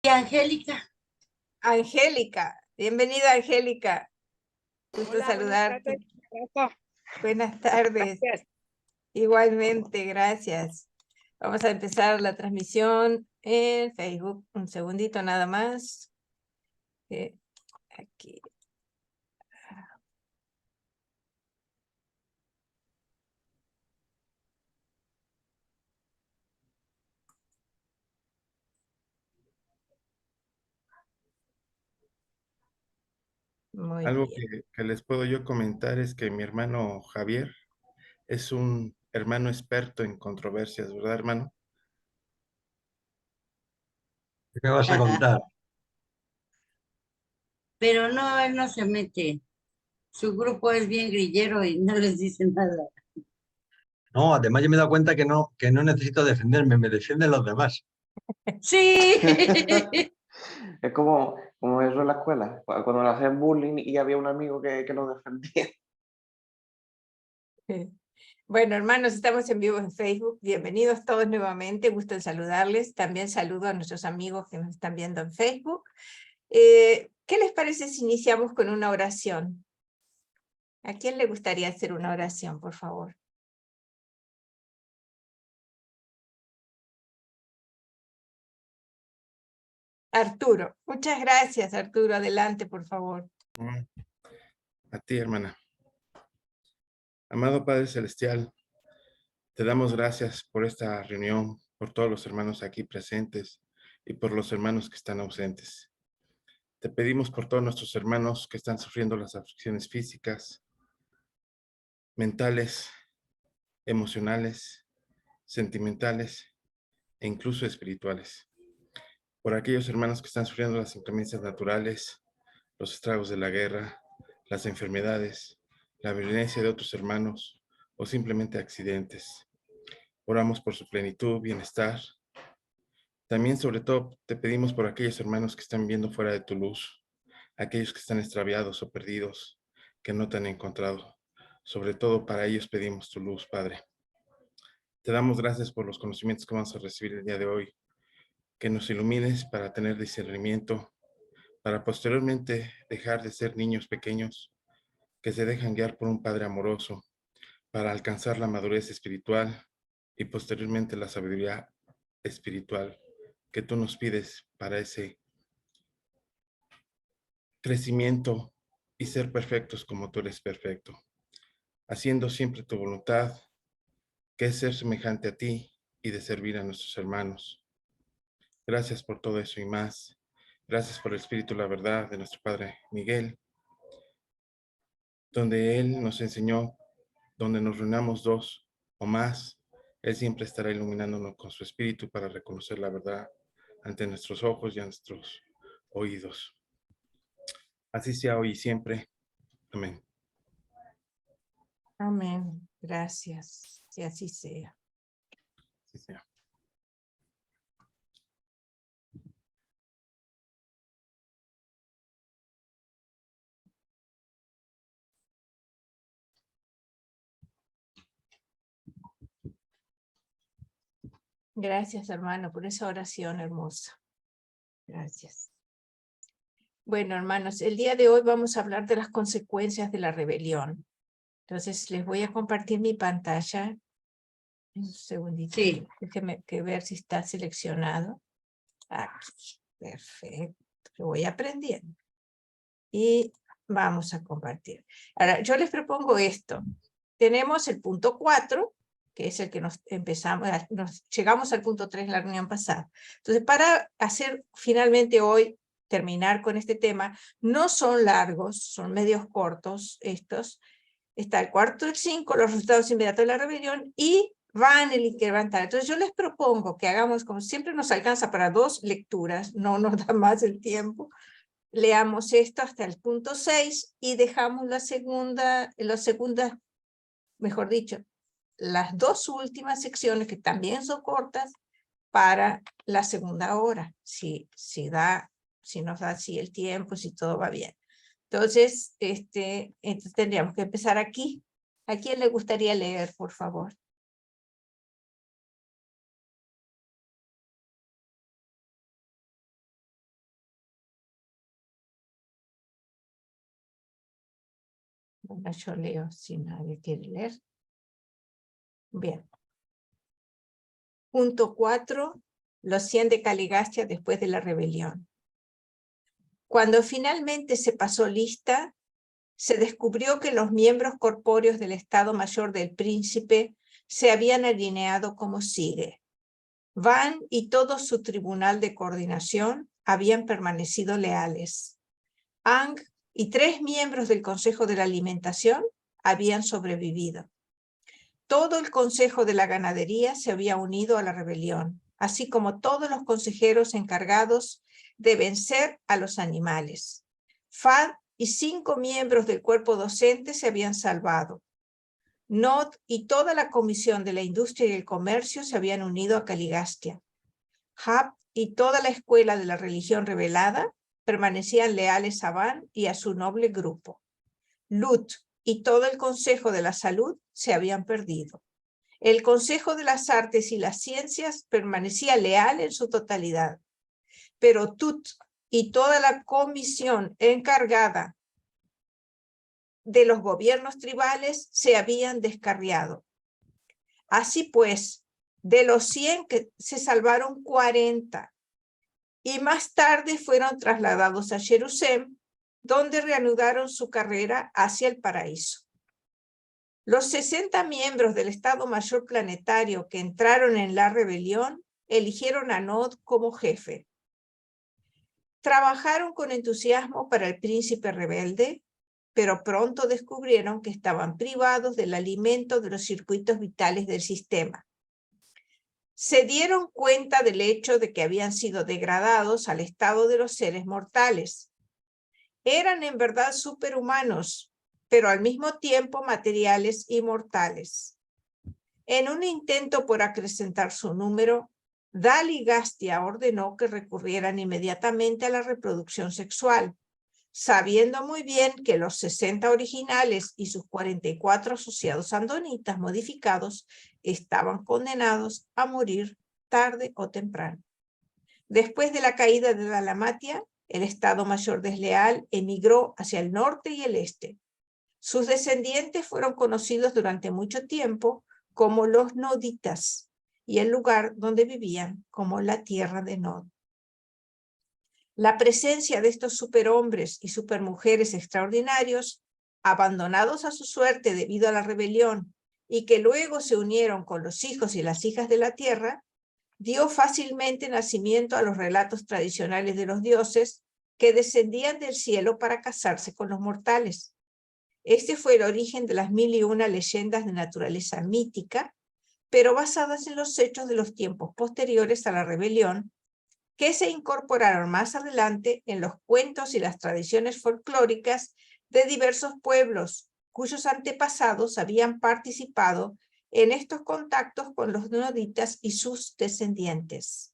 Y Angélica. Angélica, bienvenida Angélica. Gusto Hola, buenas tardes. saludarte. Buenas tardes. Gracias. Igualmente, gracias. Vamos a empezar la transmisión en Facebook. Un segundito nada más. Aquí. Muy Algo bien. que les puedo yo comentar es que mi hermano Javier es un hermano experto en controversias, ¿verdad, hermano? ¿Qué me vas a contar? Pero no, él no se mete. Su grupo es bien grillero y no les dice nada. No, además yo me he dado cuenta que no necesito defenderme, me defienden los demás. Sí. Es como eso en la escuela, cuando le hacían bullying y había un amigo que lo defendía. Bueno, hermanos, estamos en vivo en Facebook. Bienvenidos todos nuevamente. Gusto en saludarles. También saludo a nuestros amigos que nos están viendo en Facebook. ¿Qué les parece si iniciamos con una oración? ¿A quién le gustaría hacer una oración, por favor? Arturo. Muchas gracias, Arturo. Adelante, por favor. A ti, hermana. Amado Padre Celestial, te damos gracias por esta reunión, por todos los hermanos aquí presentes y por los hermanos que están ausentes. Te pedimos por todos nuestros hermanos que están sufriendo las aflicciones físicas, mentales, emocionales, sentimentales e incluso espirituales. Por aquellos hermanos que están sufriendo las inclemencias naturales, los estragos de la guerra, las enfermedades, la violencia de otros hermanos o simplemente accidentes. Oramos por su plenitud, bienestar. También, sobre todo, te pedimos por aquellos hermanos que están viviendo fuera de tu luz, aquellos que están extraviados o perdidos, que no te han encontrado. Sobre todo para ellos pedimos tu luz, Padre. Te damos gracias por los conocimientos que vamos a recibir el día de hoy, que nos ilumines para tener discernimiento, para posteriormente dejar de ser niños pequeños que se dejan guiar por un Padre amoroso, para alcanzar la madurez espiritual y posteriormente la sabiduría espiritual que tú nos pides para ese crecimiento y ser perfectos como tú eres perfecto, haciendo siempre tu voluntad, que es ser semejante a ti y de servir a nuestros hermanos. Gracias por todo eso y más. Gracias por el Espíritu, la verdad de nuestro Padre Miguel, donde Él nos enseñó, donde nos reunamos dos o más, Él siempre estará iluminándonos con su Espíritu para reconocer la verdad ante nuestros ojos y a nuestros oídos. Así sea hoy y siempre. Amén. Amén. Gracias. Que así sea. Así sea. Gracias, hermano, por esa oración hermosa. Gracias. Bueno, hermanos, el día de hoy vamos a hablar de las consecuencias de la rebelión. Entonces, les voy a compartir mi pantalla. Un segundito. Sí. Déjenme ver si está seleccionado. Aquí. Perfecto. Lo voy aprendiendo. Y vamos a compartir. Ahora, yo les propongo esto. Tenemos el punto 4, que es el que nos llegamos al punto 3 en la reunión pasada. Entonces, para hacer finalmente hoy, terminar con este tema, no son largos, son medios cortos estos. Está el cuarto del 5, los resultados inmediatos de la rebelión, y van el incremental. Entonces yo les propongo que hagamos, como siempre nos alcanza para 2 lecturas, no nos da más el tiempo, leamos esto hasta el punto 6 y dejamos las segundas, mejor dicho, las 2 últimas secciones, que también son cortas, para la segunda hora, si nos da así el tiempo, si todo va bien. Entonces, entonces tendríamos que empezar aquí. ¿A quién le gustaría leer, por favor? Ahora yo leo si nadie quiere leer. Bien. Punto 4. Los 100 de Caligastia después de la rebelión. Cuando finalmente se pasó lista, se descubrió que los miembros corpóreos del Estado Mayor del Príncipe se habían alineado como sigue. Van y todo su tribunal de coordinación habían permanecido leales. Ang y 3 miembros del Consejo de la Alimentación habían sobrevivido. Todo el Consejo de la Ganadería se había unido a la rebelión, así como todos los consejeros encargados de vencer a los animales. Fad y 5 miembros del cuerpo docente se habían salvado. Nod y toda la Comisión de la Industria y el Comercio se habían unido a Caligastia. Hab y toda la escuela de la religión revelada permanecían leales a Van y a su noble grupo. Lut y todo el Consejo de la Salud se habían perdido. El Consejo de las Artes y las Ciencias permanecía leal en su totalidad. Pero Tut y toda la comisión encargada de los gobiernos tribales se habían descarriado. Así pues, de los 100 que se salvaron 40 y más tarde fueron trasladados a Jerusalén, donde reanudaron su carrera hacia el paraíso. Los 60 miembros del Estado Mayor Planetario que entraron en la rebelión eligieron a Nod como jefe. Trabajaron con entusiasmo para el príncipe rebelde, pero pronto descubrieron que estaban privados del alimento de los circuitos vitales del sistema. Se dieron cuenta del hecho de que habían sido degradados al estado de los seres mortales. Eran en verdad superhumanos, pero al mismo tiempo materiales y mortales. En un intento por acrecentar su número, Caligastia ordenó que recurrieran inmediatamente a la reproducción sexual, sabiendo muy bien que los 60 originales y sus 44 asociados andonitas modificados estaban condenados a morir tarde o temprano. Después de la caída de Dalmatia, el Estado Mayor desleal emigró hacia el norte y el este. Sus descendientes fueron conocidos durante mucho tiempo como los noditas y el lugar donde vivían como la tierra de Nod. La presencia de estos superhombres y supermujeres extraordinarios, abandonados a su suerte debido a la rebelión y que luego se unieron con los hijos y las hijas de la tierra, dio fácilmente nacimiento a los relatos tradicionales de los dioses que descendían del cielo para casarse con los mortales. Este fue el origen de las 1001 leyendas de naturaleza mítica, pero basadas en los hechos de los tiempos posteriores a la rebelión, que se incorporaron más adelante en los cuentos y las tradiciones folclóricas de diversos pueblos, cuyos antepasados habían participado en estos contactos con los noditas y sus descendientes.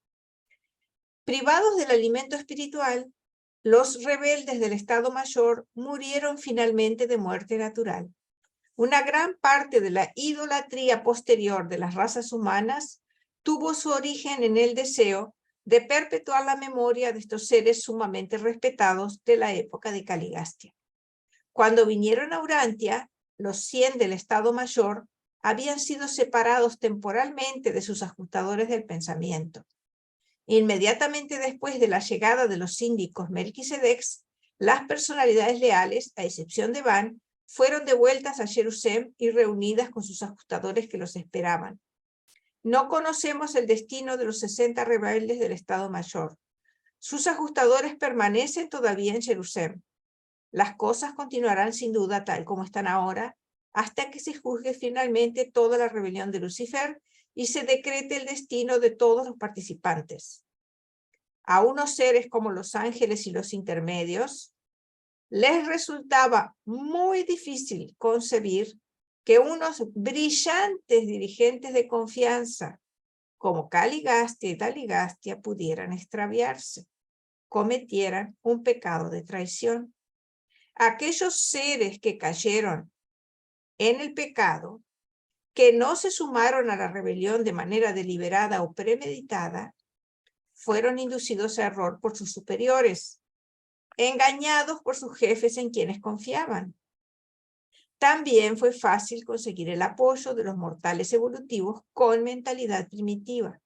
Privados del alimento espiritual, los rebeldes del Estado Mayor murieron finalmente de muerte natural. Una gran parte de la idolatría posterior de las razas humanas tuvo su origen en el deseo de perpetuar la memoria de estos seres sumamente respetados de la época de Caligastia. Cuando vinieron a Urantia, los 100 del Estado Mayor habían sido separados temporalmente de sus ajustadores del pensamiento. Inmediatamente después de la llegada de los síndicos Melquisedecs, las personalidades leales, a excepción de Van, fueron devueltas a Jerusalén y reunidas con sus ajustadores que los esperaban. No conocemos el destino de los 60 rebeldes del Estado Mayor. Sus ajustadores permanecen todavía en Jerusalén. Las cosas continuarán sin duda tal como están ahora, hasta que se juzgue finalmente toda la rebelión de Lucifer y se decrete el destino de todos los participantes. A unos seres como los ángeles y los intermedios, les resultaba muy difícil concebir que unos brillantes dirigentes de confianza, como Caligastia y Daligastia, pudieran extraviarse, cometieran un pecado de traición. Aquellos seres que cayeron en el pecado, que no se sumaron a la rebelión de manera deliberada o premeditada, fueron inducidos a error por sus superiores, engañados por sus jefes en quienes confiaban. También fue fácil conseguir el apoyo de los mortales evolutivos con mentalidad primitiva.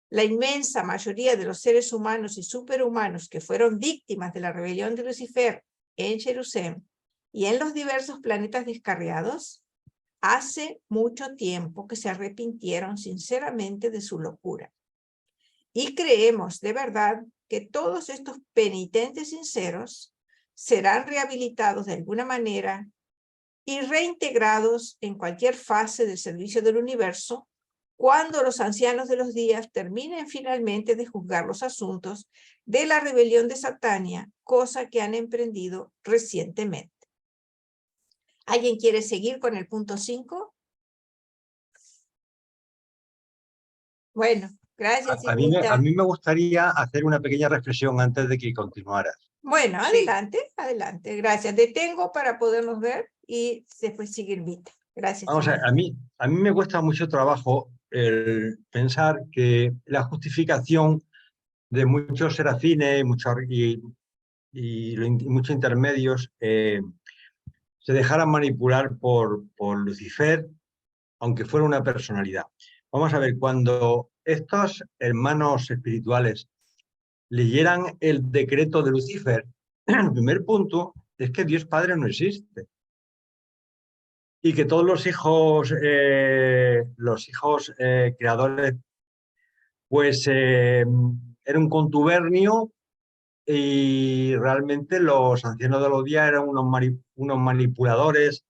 La inmensa mayoría de los seres humanos y superhumanos que fueron víctimas de la rebelión de Lucifer en Jerusalén y en los diversos planetas descarriados, hace mucho tiempo que se arrepintieron sinceramente de su locura. Y creemos de verdad que todos estos penitentes sinceros serán rehabilitados de alguna manera y reintegrados en cualquier fase del servicio del universo cuando los ancianos de los días terminen finalmente de juzgar los asuntos de la rebelión de Satania, cosa que han emprendido recientemente. ¿Alguien quiere seguir con el punto 5? Bueno, gracias, A Irmita. mí me gustaría hacer una pequeña reflexión antes de que continuaras. Bueno, Sí. adelante, adelante. Gracias. Detengo para podernos ver y después sigue Irmita. Gracias. Vamos a ver, Irmita. a mí me cuesta mucho trabajo el pensar que la justificación de muchos serafines y muchos intermedios se dejaran manipular por Lucifer, aunque fuera una personalidad. Vamos a ver, cuando estos hermanos espirituales leyeran el decreto de Lucifer, el primer punto es que Dios Padre no existe. Y que todos los hijos creadores, pues era un contubernio y realmente los ancianos de los días eran unos manipuladores.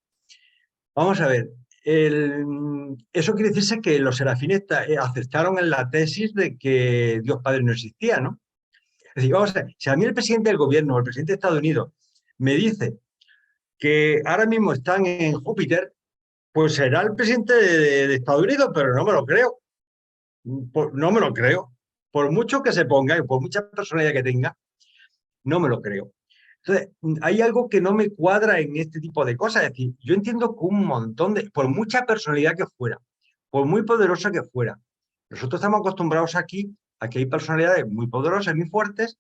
Vamos a ver, eso quiere decirse que los serafines aceptaron en la tesis de que Dios Padre no existía, ¿no? Es decir, vamos a ver, si a mí el presidente del gobierno, el presidente de Estados Unidos, me dice que ahora mismo están en Júpiter, pues será el presidente de Estados Unidos, pero no me lo creo. No me lo creo. Por mucho que se ponga y por mucha personalidad que tenga, no me lo creo. Entonces, hay algo que no me cuadra en este tipo de cosas. Es decir, yo entiendo que un montón por mucha personalidad que fuera, por muy poderosa que fuera, nosotros estamos acostumbrados aquí a que hay personalidades muy poderosas, muy fuertes,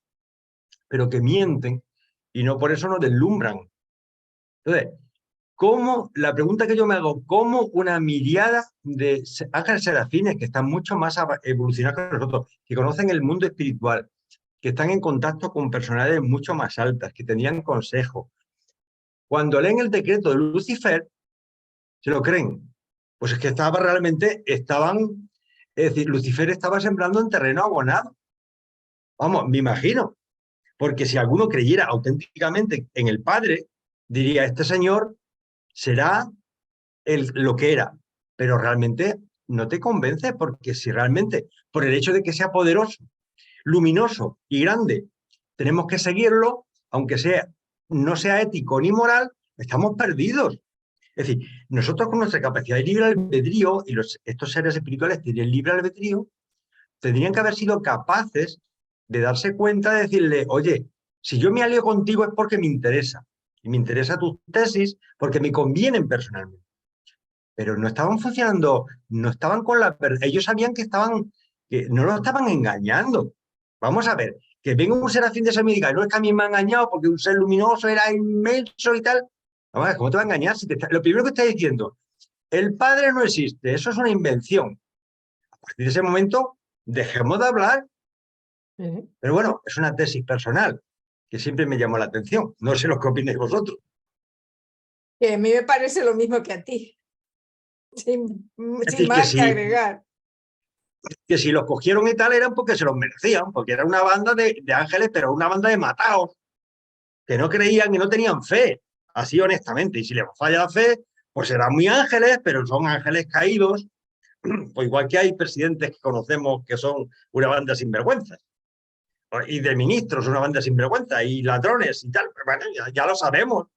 pero que mienten y no por eso nos deslumbran. Entonces, la pregunta que yo me hago, ¿cómo una miriada de ángeles serafines que están mucho más evolucionados que nosotros, que conocen el mundo espiritual, que están en contacto con personalidades mucho más altas, que tenían consejo, cuando leen el decreto de Lucifer, se lo creen? Pues es que es decir, Lucifer estaba sembrando en terreno abonado. Vamos, me imagino, porque si alguno creyera auténticamente en el Padre, diría, este señor será lo que era, pero realmente no te convence, porque si realmente, por el hecho de que sea poderoso, luminoso y grande, tenemos que seguirlo, aunque no sea ético ni moral, estamos perdidos. Es decir, nosotros con nuestra capacidad de libre albedrío, y estos seres espirituales tienen libre albedrío, tendrían que haber sido capaces de darse cuenta de decirle, oye, si yo me alío contigo es porque me interesa, y me interesa tus tesis porque me convienen personalmente. Pero no estaban funcionando, no estaban con ellos sabían que no lo estaban engañando. Vamos a ver, que venga un serafín de esa y diga, no, es que a mí me ha engañado porque un ser luminoso era inmenso y tal. Vamos a ver, ¿cómo te va a engañar? Lo primero que está diciendo, el Padre no existe, eso es una invención. A partir de ese momento, dejemos de hablar. Pero bueno, es una tesis personal que siempre me llamó la atención. No sé lo que opináis vosotros. Que a mí me parece lo mismo que a ti. Sin decir, más que agregar. Que si los cogieron y tal eran porque se los merecían, porque era una banda de ángeles, pero una banda de matados, que no creían y no tenían fe, así honestamente. Y si les falla la fe, pues serán muy ángeles, pero son ángeles caídos, pues igual que hay presidentes que conocemos que son una banda sinvergüenzas, y de ministros una banda sinvergüenza, y ladrones y tal, pero bueno, ya lo sabemos.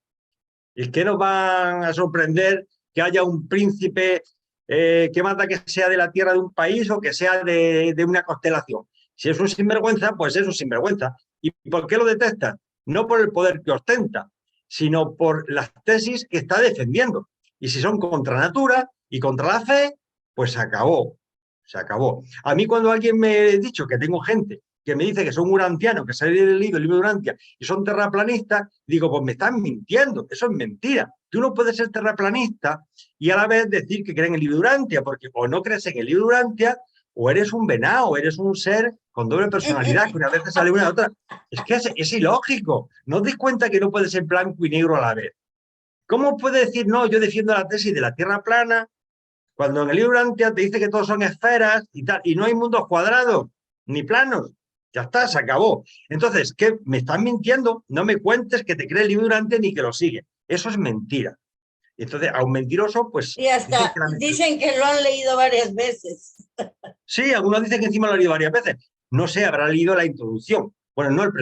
¿Y es que nos van a sorprender que haya un príncipe que manda que sea de la tierra de un país o que sea de una constelación? Si es un sinvergüenza, pues es un sinvergüenza. ¿Y por qué lo detestan? No por el poder que ostenta, sino por las tesis que está defendiendo. Y si son contra natura y contra la fe, pues se acabó. Se acabó. A mí cuando alguien me ha dicho que tengo gente que me dice que son urantianos, que se han leído el libro de Urantia y son terraplanistas, digo, pues me están mintiendo, eso es mentira. Tú no puedes ser terraplanista y a la vez decir que creen en el libro de Urantia, porque o no crees en el libro de Urantia, o eres un venado, o eres un ser con doble personalidad, que una vez te sale una y otra. Es que es ilógico. ¿No os dais cuenta que no puede ser blanco y negro a la vez? ¿Cómo puede decir, no, yo defiendo la tesis de la Tierra plana, cuando en el libro de Urantia te dice que todos son esferas y tal, y no hay mundos cuadrados, ni planos? Ya está, se acabó. Entonces, ¿qué? ¿Me estás mintiendo? No me cuentes que te cree el libro de Urantia ni que lo sigue. Eso es mentira. Entonces, a un mentiroso, pues... Y hasta dicen que lo han leído varias veces. Sí, algunos dicen que encima lo ha leído varias veces. No sé, habrá leído la introducción. Bueno, no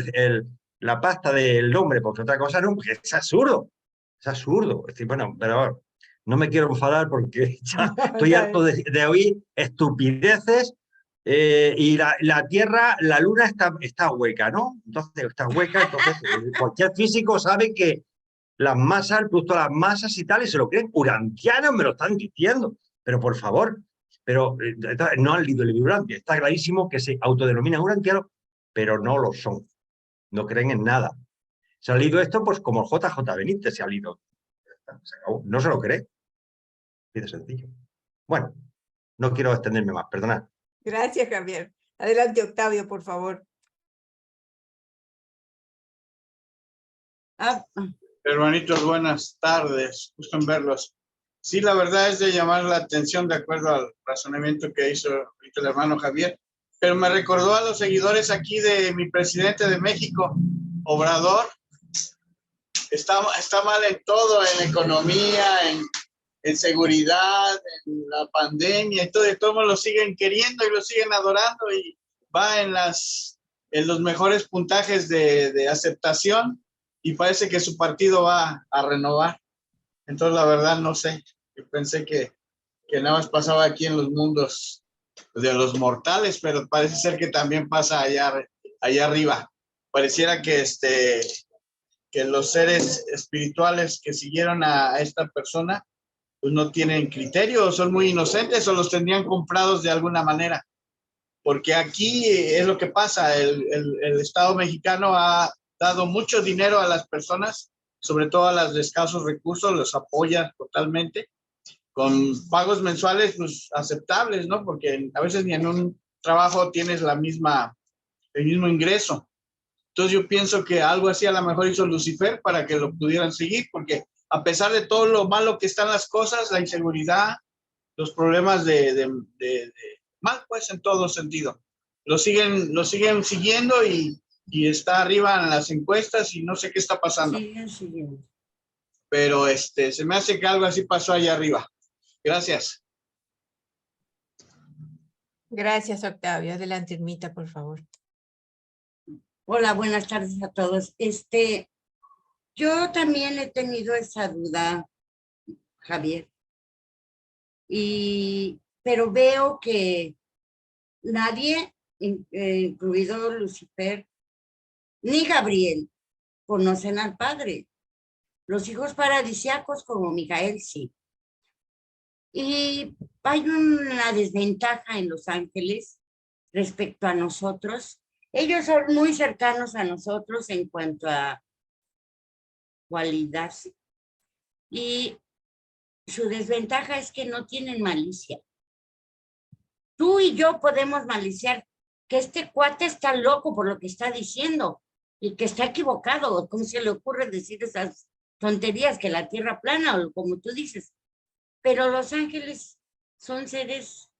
la pasta del nombre, porque otra cosa no, porque es absurdo. Es absurdo. Es decir, bueno, pero no me quiero enfadar porque ya estoy harto de oír estupideces y la Tierra, la Luna está hueca, ¿no? Entonces, está hueca, entonces cualquier físico sabe que las masas, el producto de las masas y tal, y se lo creen. Urantianos me lo están diciendo. Pero por favor, pero no han leído el libro Urantia. Está clarísimo que se autodenominan urantianos, pero no lo son. No creen en nada. Se ha leído esto, pues como JJ Benítez se ha leído. Se acabó. No se lo cree. Así de sencillo. Bueno, no quiero extenderme más, perdonad. Gracias, Javier. Adelante, Octavio, por favor. Hermanitos, buenas tardes. Gusto en verlos. Sí, la verdad es de llamar la atención de acuerdo al razonamiento que hizo ahorita el hermano Javier, pero me recordó a los seguidores aquí de mi presidente de México, Obrador. Está mal en todo, en economía, en seguridad, en la pandemia y todo. Y todos lo siguen queriendo y lo siguen adorando y va en los mejores puntajes de aceptación y parece que su partido va a renovar. Entonces, la verdad, no sé. Yo pensé que nada más pasaba aquí en los mundos de los mortales, pero parece ser que también pasa allá arriba. Pareciera que los seres espirituales que siguieron a esta persona pues no tienen criterio, son muy inocentes o los tendrían comprados de alguna manera. Porque aquí es lo que pasa, el Estado mexicano ha dado mucho dinero a las personas, sobre todo a las de escasos recursos, los apoya totalmente, con pagos mensuales pues, aceptables, ¿no? Porque a veces ni en un trabajo tienes el mismo ingreso. Entonces yo pienso que algo así a lo mejor hizo Lucifer para que lo pudieran seguir, porque a pesar de todo lo malo que están las cosas, la inseguridad, los problemas de mal, pues en todo sentido, lo siguen siguiendo y está arriba en las encuestas y no sé qué está pasando. Siguen siguiendo. Pero se me hace que algo así pasó allá arriba. Gracias. Gracias, Octavio. Adelante, Irmita, por favor. Hola, buenas tardes a todos. Yo también he tenido esa duda, Javier, pero veo que nadie, incluido Lucifer, ni Gabriel, conocen al Padre. Los hijos paradisíacos como Mijael sí. Y hay una desventaja en Los Ángeles respecto a nosotros. Ellos son muy cercanos a nosotros en cuanto a cualidad. Y su desventaja es que no tienen malicia. Tú y yo podemos maliciar que este cuate está loco por lo que está diciendo y que está equivocado. ¿Cómo se le ocurre decir esas tonterías que la tierra plana o como tú dices? Pero los ángeles son seres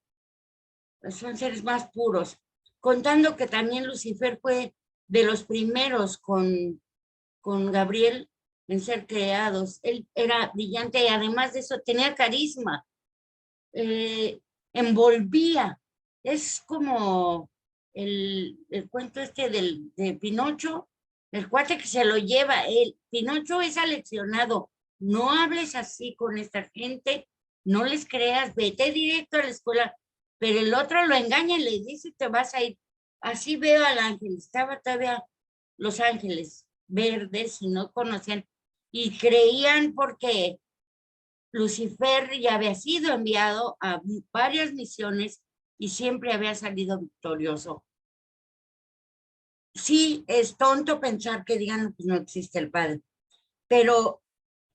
más puros. Contando que también Lucifer fue de los primeros con Gabriel en ser creados. Él era brillante y además de eso tenía carisma. Envolvía. Es como el cuento de Pinocho, el cuate que se lo lleva. Pinocho es aleccionado. No hables así con esta gente, no les creas, vete directo a la escuela. Pero el otro lo engaña y le dice, te vas a ir. Así veo al ángel. Estaba todavía Los Ángeles verdes y no conocían. Y creían porque Lucifer ya había sido enviado a varias misiones y siempre había salido victorioso. sí, es tonto pensar que digan, pues no existe el Padre, pero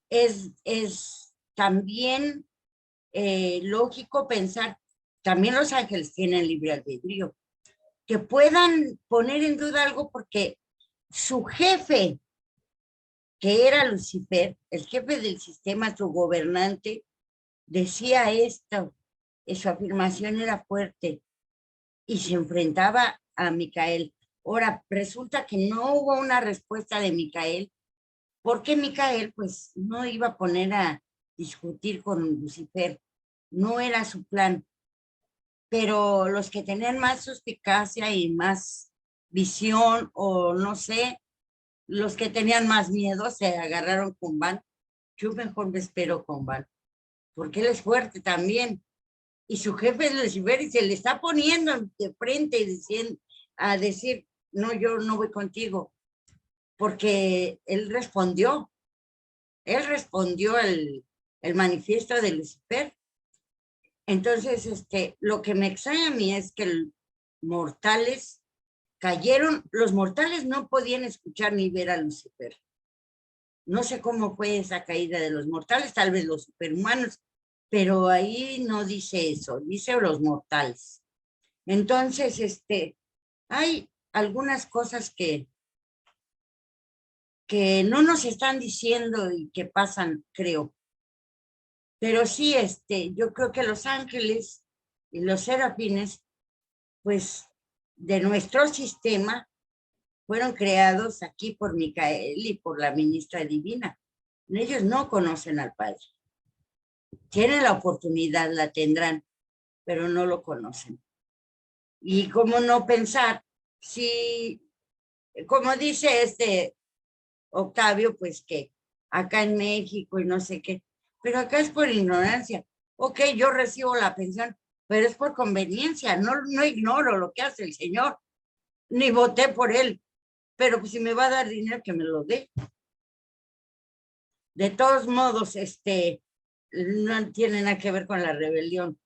es también lógico pensar, también los ángeles tienen libre albedrío, que puedan poner en duda algo porque su jefe, que era Lucifer, el jefe del sistema, su gobernante, decía esto, su afirmación era fuerte y se enfrentaba a Micael. Ahora, resulta que no hubo una respuesta de Micael, porque Micael pues no iba a poner a discutir con Lucifer, no era su plan, pero los que tenían más suspicacia y más visión o no sé, los que tenían más miedo se agarraron con Van. Yo mejor me espero con Van, porque él es fuerte también. Y su jefe es Lucifer y se le está poniendo de frente y diciendo, a decir, no, yo no voy contigo, porque él respondió el manifiesto de Lucifer. Entonces, lo que me extraña a mí es que mortales cayeron, los mortales no podían escuchar ni ver a Lucifer. No sé cómo fue esa caída de los mortales, tal vez los superhumanos, pero ahí no dice eso, dice los mortales. Entonces, hay algunas cosas que no nos están diciendo y que pasan, creo. Pero sí, yo creo que los ángeles y los serafines, pues, de nuestro sistema, fueron creados aquí por Micael y por la ministra divina. Ellos no conocen al Padre. Tienen la oportunidad, la tendrán, pero no lo conocen. Y cómo no pensar, si, como dice Octavio, pues que acá en México y no sé qué, pero acá es por ignorancia. Ok, yo recibo la pensión, pero es por conveniencia, no ignoro lo que hace el señor, ni voté por él, pero pues si me va a dar dinero, que me lo dé. De todos modos, no tiene nada que ver con la rebelión,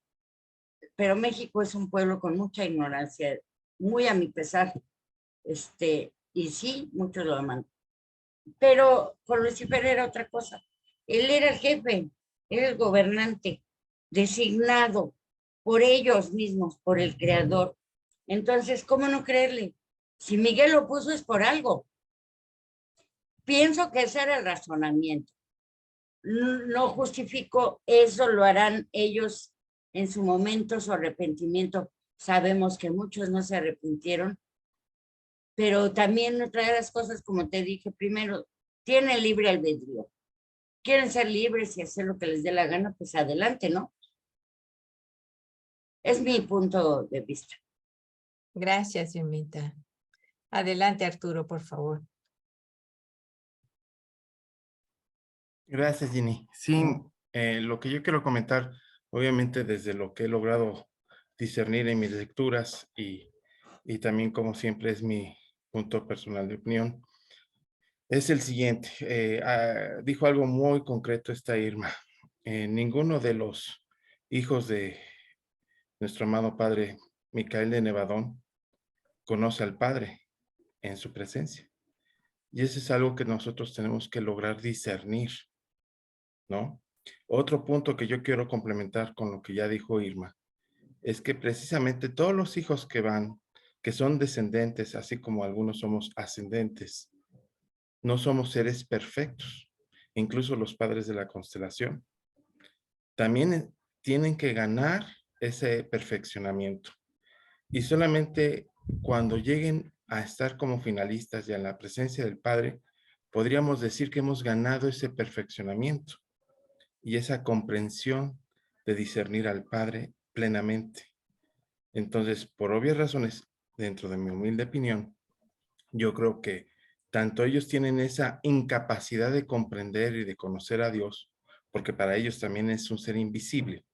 pero México es un pueblo con mucha ignorancia, muy a mi pesar, y sí, muchos lo aman. Pero con Lucifer era otra cosa. Él era el jefe, era el gobernante, designado por ellos mismos, por el creador. Entonces, ¿cómo no creerle? Si Miguel lo puso es por algo. Pienso que ese era el razonamiento. No justifico, eso lo harán ellos en su momento, su arrepentimiento. Sabemos que muchos no se arrepintieron, pero también otra de las cosas, como te dije primero, tiene libre albedrío. Quieren ser libres y hacer lo que les dé la gana, pues adelante, ¿no? Es mi punto de vista. Gracias, Yumita. Adelante, Arturo, por favor. Gracias, Ginny. Sí, lo que yo quiero comentar, obviamente desde lo que he logrado discernir en mis lecturas y también como siempre es mi punto personal de opinión, es el siguiente. Dijo algo muy concreto esta Irma. Ninguno de los hijos de nuestro amado padre Micael de Nevadón conoce al Padre en su presencia. Y eso es algo que nosotros tenemos que lograr discernir, ¿no? Otro punto que yo quiero complementar con lo que ya dijo Irma, es que precisamente todos los hijos que son descendentes, así como algunos somos ascendentes, no somos seres perfectos. Incluso los padres de la constelación también tienen que ganar ese perfeccionamiento. Y solamente cuando lleguen a estar como finalistas y en la presencia del Padre, podríamos decir que hemos ganado ese perfeccionamiento y esa comprensión de discernir al Padre plenamente. Entonces, por obvias razones, dentro de mi humilde opinión, yo creo que tanto ellos tienen esa incapacidad de comprender y de conocer a Dios, porque para ellos también es un ser invisible,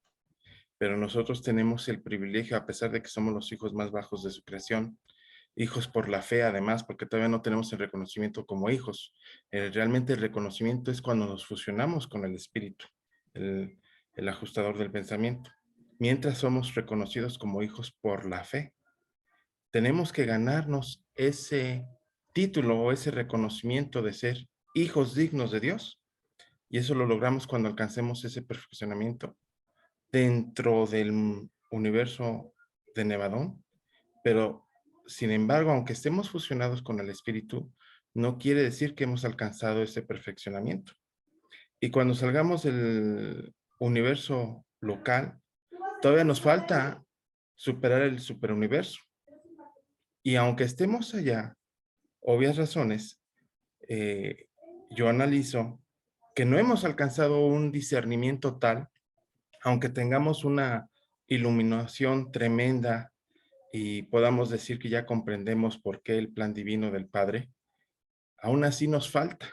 pero nosotros tenemos el privilegio, a pesar de que somos los hijos más bajos de su creación, hijos por la fe además, porque todavía no tenemos el reconocimiento como hijos. Realmente el reconocimiento es cuando nos fusionamos con el Espíritu, el ajustador del pensamiento, mientras somos reconocidos como hijos por la fe. Tenemos que ganarnos ese título o ese reconocimiento de ser hijos dignos de Dios. Y eso lo logramos cuando alcancemos ese perfeccionamiento dentro del universo de Nevadón. Pero, sin embargo, aunque estemos fusionados con el Espíritu, no quiere decir que hemos alcanzado ese perfeccionamiento. Y cuando salgamos del universo local, todavía nos falta superar el superuniverso. Y aunque estemos allá, obvias razones, yo analizo que no hemos alcanzado un discernimiento tal, aunque tengamos una iluminación tremenda y podamos decir que ya comprendemos por qué el plan divino del Padre, aún así nos falta.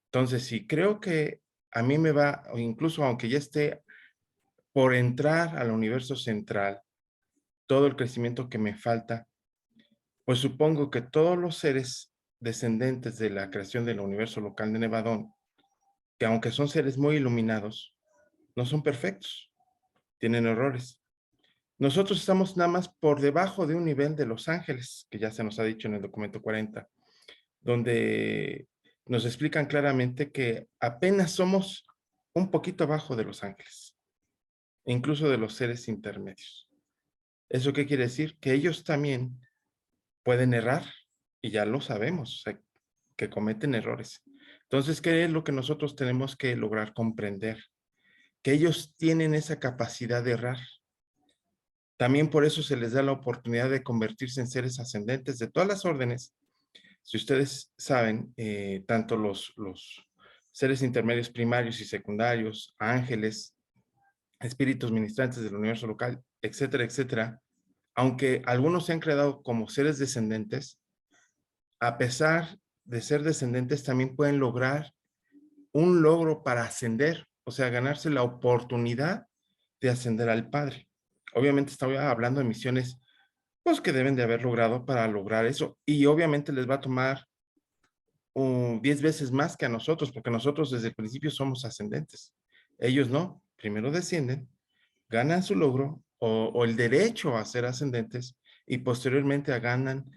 Entonces, si creo que a mí me va, o incluso aunque ya esté por entrar al universo central, todo el crecimiento que me falta, pues supongo que todos los seres descendentes de la creación del universo local de Nevadón, que aunque son seres muy iluminados, no son perfectos, tienen errores. Nosotros estamos nada más por debajo de un nivel de los ángeles, que ya se nos ha dicho en el documento 40, donde nos explican claramente que apenas somos un poquito abajo de los ángeles, e incluso de los seres intermedios. ¿Eso qué quiere decir? Que ellos también pueden errar, y ya lo sabemos, o sea, que cometen errores. Entonces, ¿qué es lo que nosotros tenemos que lograr comprender? Que ellos tienen esa capacidad de errar. También por eso se les da la oportunidad de convertirse en seres ascendentes de todas las órdenes. Si ustedes saben, tanto los seres intermedios primarios y secundarios, ángeles, espíritus ministrantes del universo local, etcétera, etcétera, aunque algunos se han creado como seres descendentes, a pesar de ser descendentes, también pueden lograr un logro para ascender, o sea, ganarse la oportunidad de ascender al Padre. Obviamente estoy hablando de misiones, pues, que deben de haber logrado para lograr eso. Y obviamente les va a tomar 10 veces más que a nosotros, porque nosotros desde el principio somos ascendentes. Ellos no, primero descienden, ganan su logro o el derecho a ser ascendentes y posteriormente ganan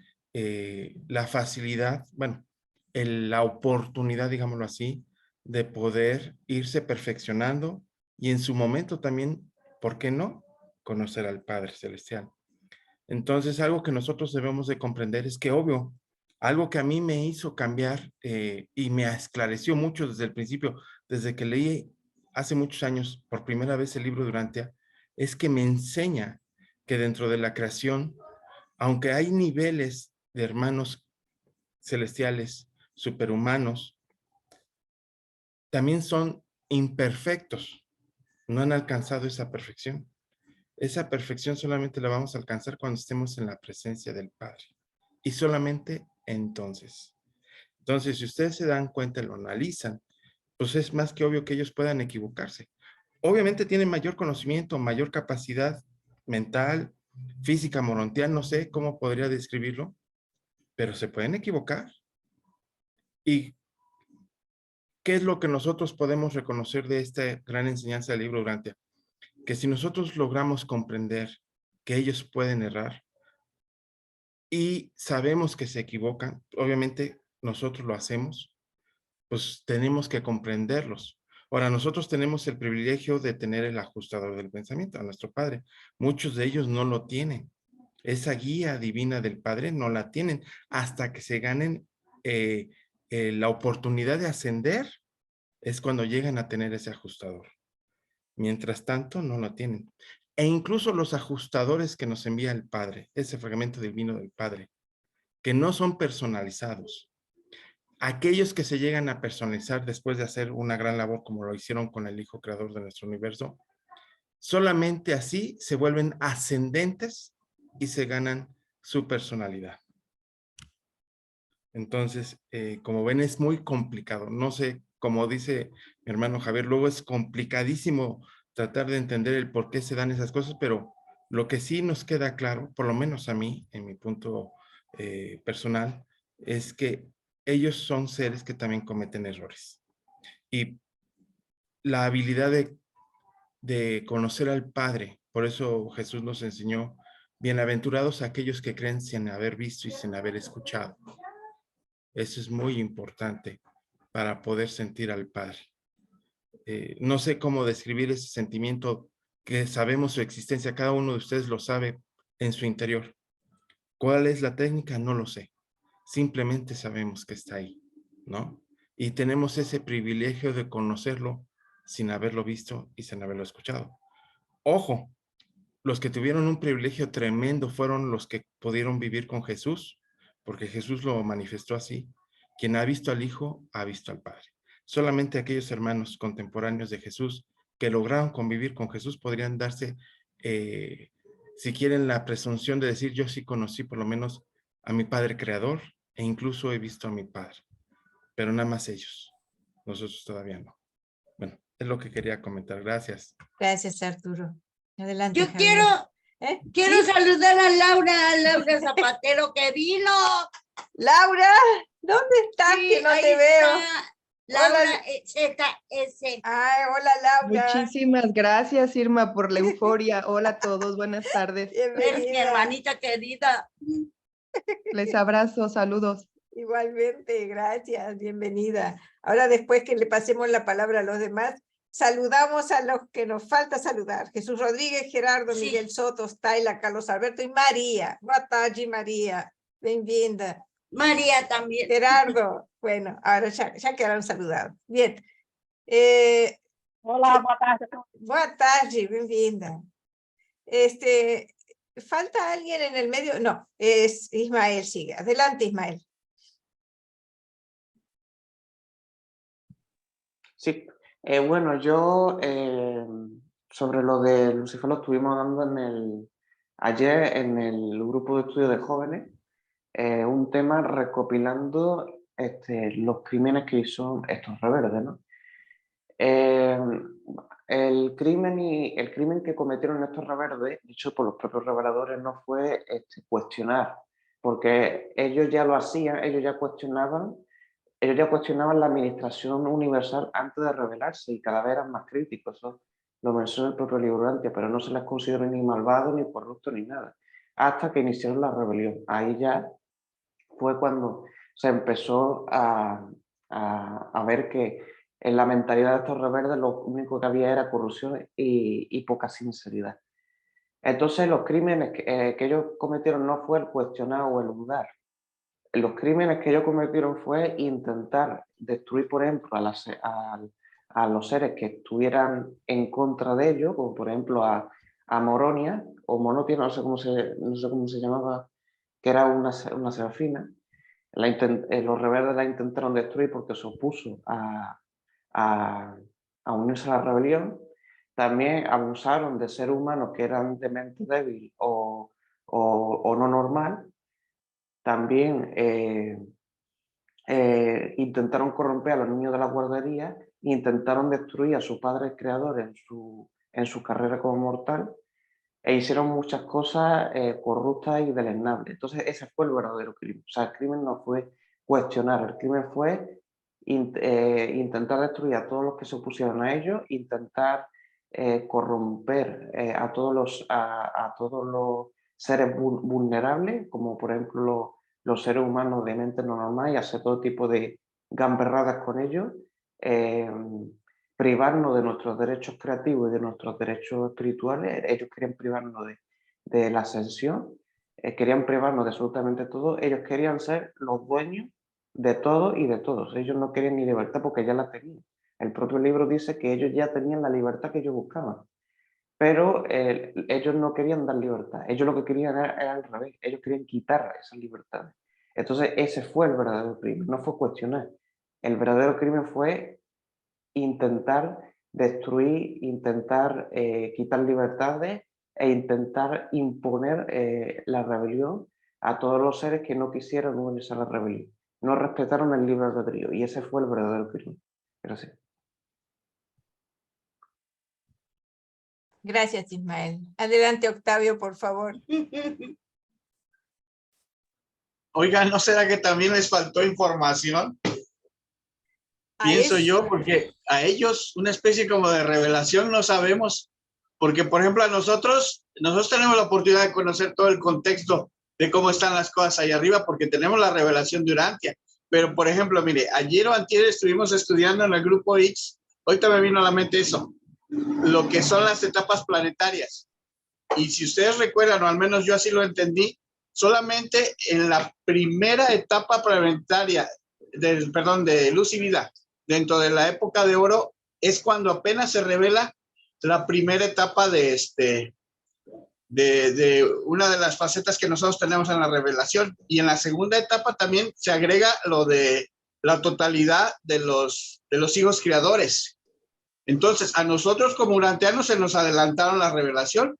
la facilidad, bueno, la oportunidad, digámoslo así, de poder irse perfeccionando y en su momento también, ¿por qué no? Conocer al Padre Celestial. Entonces, algo que nosotros debemos de comprender es que, obvio, algo que a mí me hizo cambiar y me esclareció mucho desde el principio, desde que leí hace muchos años por primera vez el libro de Urantia, es que me enseña que dentro de la creación, aunque hay niveles de hermanos celestiales, superhumanos, también son imperfectos, no han alcanzado esa perfección. Esa perfección solamente la vamos a alcanzar cuando estemos en la presencia del Padre. Y solamente entonces. Entonces, si ustedes se dan cuenta y lo analizan, pues es más que obvio que ellos puedan equivocarse. Obviamente tienen mayor conocimiento, mayor capacidad mental, física, morontial, no sé cómo podría describirlo, pero se pueden equivocar. ¿Y qué es lo que nosotros podemos reconocer de esta gran enseñanza del libro Urantia? Que si nosotros logramos comprender que ellos pueden errar y sabemos que se equivocan, obviamente nosotros lo hacemos, pues tenemos que comprenderlos. Ahora, nosotros tenemos el privilegio de tener el ajustador del pensamiento, a nuestro Padre. Muchos de ellos no lo tienen. Esa guía divina del Padre no la tienen hasta que se ganen la oportunidad de ascender, es cuando llegan a tener ese ajustador. Mientras tanto, no lo tienen. E incluso los ajustadores que nos envía el Padre, ese fragmento divino del Padre, que no son personalizados. Aquellos que se llegan a personalizar después de hacer una gran labor como lo hicieron con el Hijo Creador de nuestro universo, solamente así se vuelven ascendentes y se ganan su personalidad. Entonces, como ven, es muy complicado. No sé, como dice mi hermano Javier, luego es complicadísimo tratar de entender el por qué se dan esas cosas, pero lo que sí nos queda claro, por lo menos a mí, en mi punto personal, es que ellos son seres que también cometen errores. Y la habilidad de conocer al Padre, por eso Jesús nos enseñó Bienaventurados aquellos que creen sin haber visto y sin haber escuchado. Eso es muy importante para poder sentir al Padre. No sé cómo describir ese sentimiento que sabemos su existencia, cada uno de ustedes lo sabe en su interior. ¿Cuál es la técnica? No lo sé. Simplemente sabemos que está ahí, ¿no? Y tenemos ese privilegio de conocerlo sin haberlo visto y sin haberlo escuchado. Ojo, los que tuvieron un privilegio tremendo fueron los que pudieron vivir con Jesús, porque Jesús lo manifestó así. Quien ha visto al Hijo, ha visto al Padre. Solamente aquellos hermanos contemporáneos de Jesús que lograron convivir con Jesús podrían darse, si quieren, la presunción de decir, yo sí conocí por lo menos a mi Padre Creador e incluso he visto a mi Padre. Pero nada más ellos. Nosotros todavía no. Bueno, es lo que quería comentar. Gracias. Gracias, Arturo. Adelante, Yo Javier. quiero Sí, saludar a Laura Zapatero que vino. Laura, ¿dónde estás? Sí, Que no ahí te veo. está. Laura Hola. ZS. Ay, hola, Laura. Muchísimas gracias, Irma, por la euforia. Hola a todos, buenas tardes. Eres mi Bienvenida. hermanita querida. Les abrazo, saludos. Igualmente, gracias, bienvenida. Ahora, después que le pasemos la palabra a los demás, saludamos a los que nos falta saludar. Jesús Rodríguez, Gerardo, Sí. Miguel Soto, Stayla, Carlos Alberto y María. Boa tarde, María. Bienvenida. María también. Gerardo, bueno, ahora ya quedaron saludados. Bien. Hola, boa tarde. Boa tarde, bienvenida. ¿Falta alguien en el medio? No, es Ismael, sigue. Adelante, Ismael. Sí, bueno, yo sobre lo de Lucifer lo estuvimos dando ayer en el grupo de estudio de jóvenes, un tema recopilando los crímenes que hizo estos rebeldes, ¿no? El crimen que cometieron estos rebeldes, dicho por los propios reveladores, no fue cuestionar, porque ellos ya lo hacían, ellos ya cuestionaban la administración universal antes de rebelarse y cada vez eran más críticos. Eso lo menciona el propio libro antes, pero no se les consideró ni malvados, ni corruptos, ni nada, hasta que iniciaron la rebelión. Ahí ya fue cuando se empezó a ver que en la mentalidad de estos rebeldes lo único que había era corrupción y poca sinceridad. Entonces los crímenes que ellos cometieron no fue el cuestionar o el dudar. Los crímenes que ellos cometieron fue intentar destruir, por ejemplo, a los seres que estuvieran en contra de ellos, como por ejemplo a Moronia, o Monotia, no sé cómo se llamaba, que era una serafina. Los rebeldes la intentaron destruir porque se opuso a unirse a la rebelión. También abusaron de seres humanos que eran de mente débil o no normal. También intentaron corromper a los niños de la guardería e intentaron destruir a su padre creador en su carrera como mortal, e hicieron muchas cosas corruptas y deleznables. Entonces ese fue el verdadero crimen. O sea, el crimen no fue cuestionar, el crimen fue intentar destruir a todos los que se opusieron a ellos, intentar corromper a todos los seres vulnerables, como por ejemplo los seres humanos de mente no normal, y hacer todo tipo de gamberradas con ellos, privarnos de nuestros derechos creativos y de nuestros derechos espirituales. Ellos querían privarnos de la ascensión, querían privarnos de absolutamente todo. Ellos querían ser los dueños de todo y de todos. Ellos no querían ni libertad porque ya la tenían. El propio libro dice que ellos ya tenían la libertad que ellos buscaban, pero ellos no querían dar libertad. Ellos lo que querían era al revés. Ellos querían quitar esas libertades. Entonces ese fue el verdadero crimen, no fue cuestionar. El verdadero crimen fue intentar destruir, intentar quitar libertades e intentar imponer la rebelión a todos los seres que no quisieron unirse a la rebelión. No respetaron el libre albedrío, y ese fue el verdadero crimen. Gracias. Gracias, Ismael. Adelante, Octavio, por favor. Oiga, ¿no será que también les faltó información? Pienso yo, porque a ellos una especie como de revelación no sabemos Porque, por ejemplo, nosotros tenemos la oportunidad de conocer todo el contexto de cómo están las cosas ahí arriba, porque tenemos la revelación de Urantia. Pero, por ejemplo, mire, ayer o antier estuvimos estudiando en el grupo X, ahorita me vino a la mente eso, lo que son las etapas planetarias. Y si ustedes recuerdan, o al menos yo así lo entendí, solamente en la primera etapa planetaria, de luz y vida, dentro de la época de oro, es cuando apenas se revela la primera etapa de una de las facetas que nosotros tenemos en la revelación. Y en la segunda etapa también se agrega lo de la totalidad de los hijos creadores. Entonces, a nosotros como urantianos se nos adelantaron la revelación,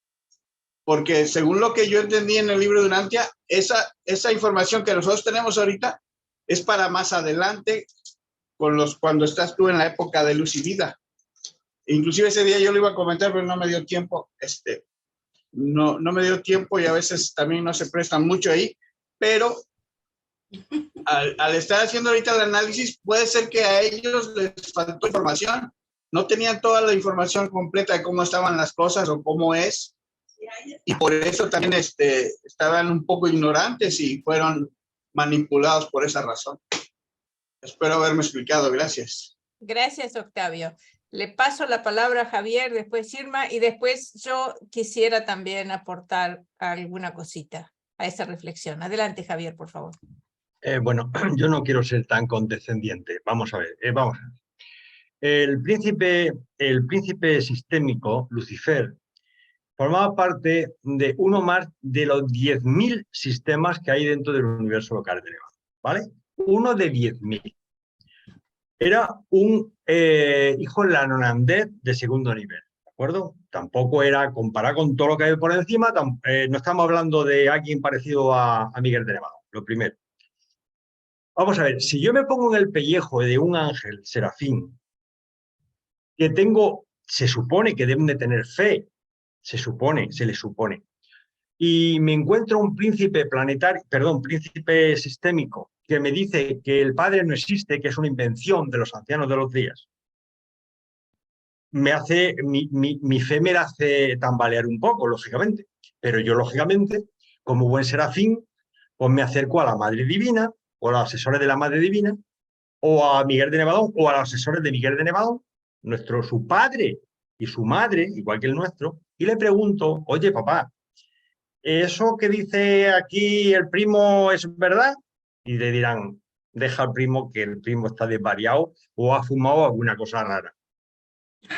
porque según lo que yo entendí en el libro de Urantia, esa información que nosotros tenemos ahorita es para más adelante, cuando estás tú en la época de luz y vida. Inclusive ese día yo lo iba a comentar, pero no me dio tiempo. No me dio tiempo y a veces también no se prestan mucho ahí, pero al estar haciendo ahorita el análisis, puede ser que a ellos les faltó información. No tenían toda la información completa de cómo estaban las cosas o cómo es. Y por eso también estaban un poco ignorantes y fueron manipulados por esa razón. Espero haberme explicado. Gracias. Gracias, Octavio. Le paso la palabra a Javier, después Irma, y después yo quisiera también aportar alguna cosita a esa reflexión. Adelante, Javier, por favor. Bueno, yo no quiero ser tan condescendiente. Vamos a ver, vamos a ver. El príncipe sistémico, Lucifer, formaba parte de uno más de los 10.000 sistemas que hay dentro del universo local de Nevada, ¿vale? Uno de 10.000. Era un hijo lanonandés de segundo nivel, ¿de acuerdo? Tampoco era, comparado con todo lo que hay por encima, no estamos hablando de alguien parecido a Miguel de Nevado, lo primero. Vamos a ver, si yo me pongo en el pellejo de un ángel serafín, que se supone que deben de tener fe, se le supone, y me encuentro un príncipe príncipe sistémico, que me dice que el Padre no existe, que es una invención de los ancianos de los días, mi fe me hace tambalear un poco, lógicamente. Pero yo, lógicamente, como buen serafín, pues me acerco a la Madre Divina, o a los asesores de la Madre Divina, o a Miguel de Nevadón, o a los asesores de Miguel de Nevadón, su padre y su madre, igual que el nuestro, y le pregunto, oye, papá, ¿eso que dice aquí el primo es verdad? Y le dirán, deja al primo, que el primo está desvariado o ha fumado alguna cosa rara.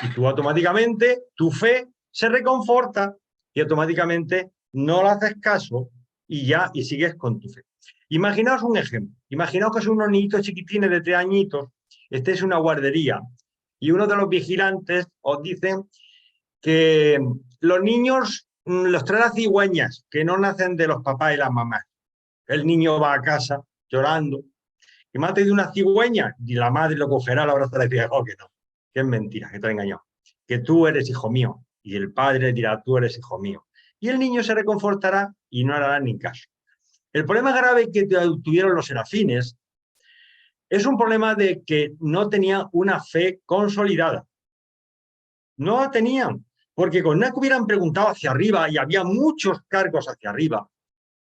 Y tú automáticamente, tu fe se reconforta y automáticamente no le haces caso y sigues con tu fe. Imaginaos un ejemplo. Imaginaos que son unos niñitos chiquitines de 3 añitos, estéis en una guardería y uno de los vigilantes os dice que los niños los traen las cigüeñas, que no nacen de los papás y las mamás. El niño va a casa llorando y me ha traído una cigüeña y la madre lo cogerá, lo abrazará y dirá, oh, que no, que es mentira, que te ha engañado, que tú eres hijo mío. Y el padre dirá, tú eres hijo mío. Y el niño se reconfortará y no hará ni caso. El problema grave que tuvieron los serafines es un problema de que no tenían una fe consolidada. No la tenían, porque con nada que hubieran preguntado hacia arriba, y había muchos cargos hacia arriba,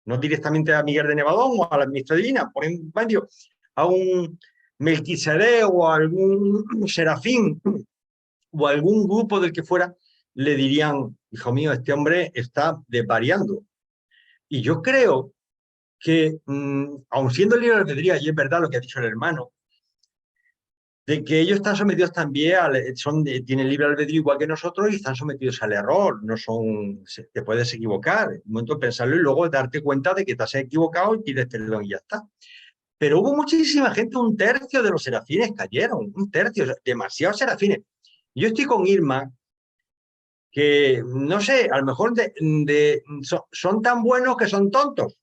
no directamente a Miguel de Nevadón o a la ministra divina, por en medio a un Melquisedec o a algún serafín o a algún grupo del que fuera, le dirían, hijo mío, este hombre está desvariando. Y yo creo que, aun siendo libre de albedrío, y es verdad lo que ha dicho el hermano, de que ellos están sometidos también, tienen libre albedrío igual que nosotros y están sometidos al error, te puedes equivocar, un momento pensarlo y luego darte cuenta de que te has equivocado y pides perdón y ya está. Pero hubo muchísima gente, 1/3 de los serafines cayeron, 1/3, demasiados serafines. Yo estoy con Irma, que no sé, a lo mejor son tan buenos que son tontos.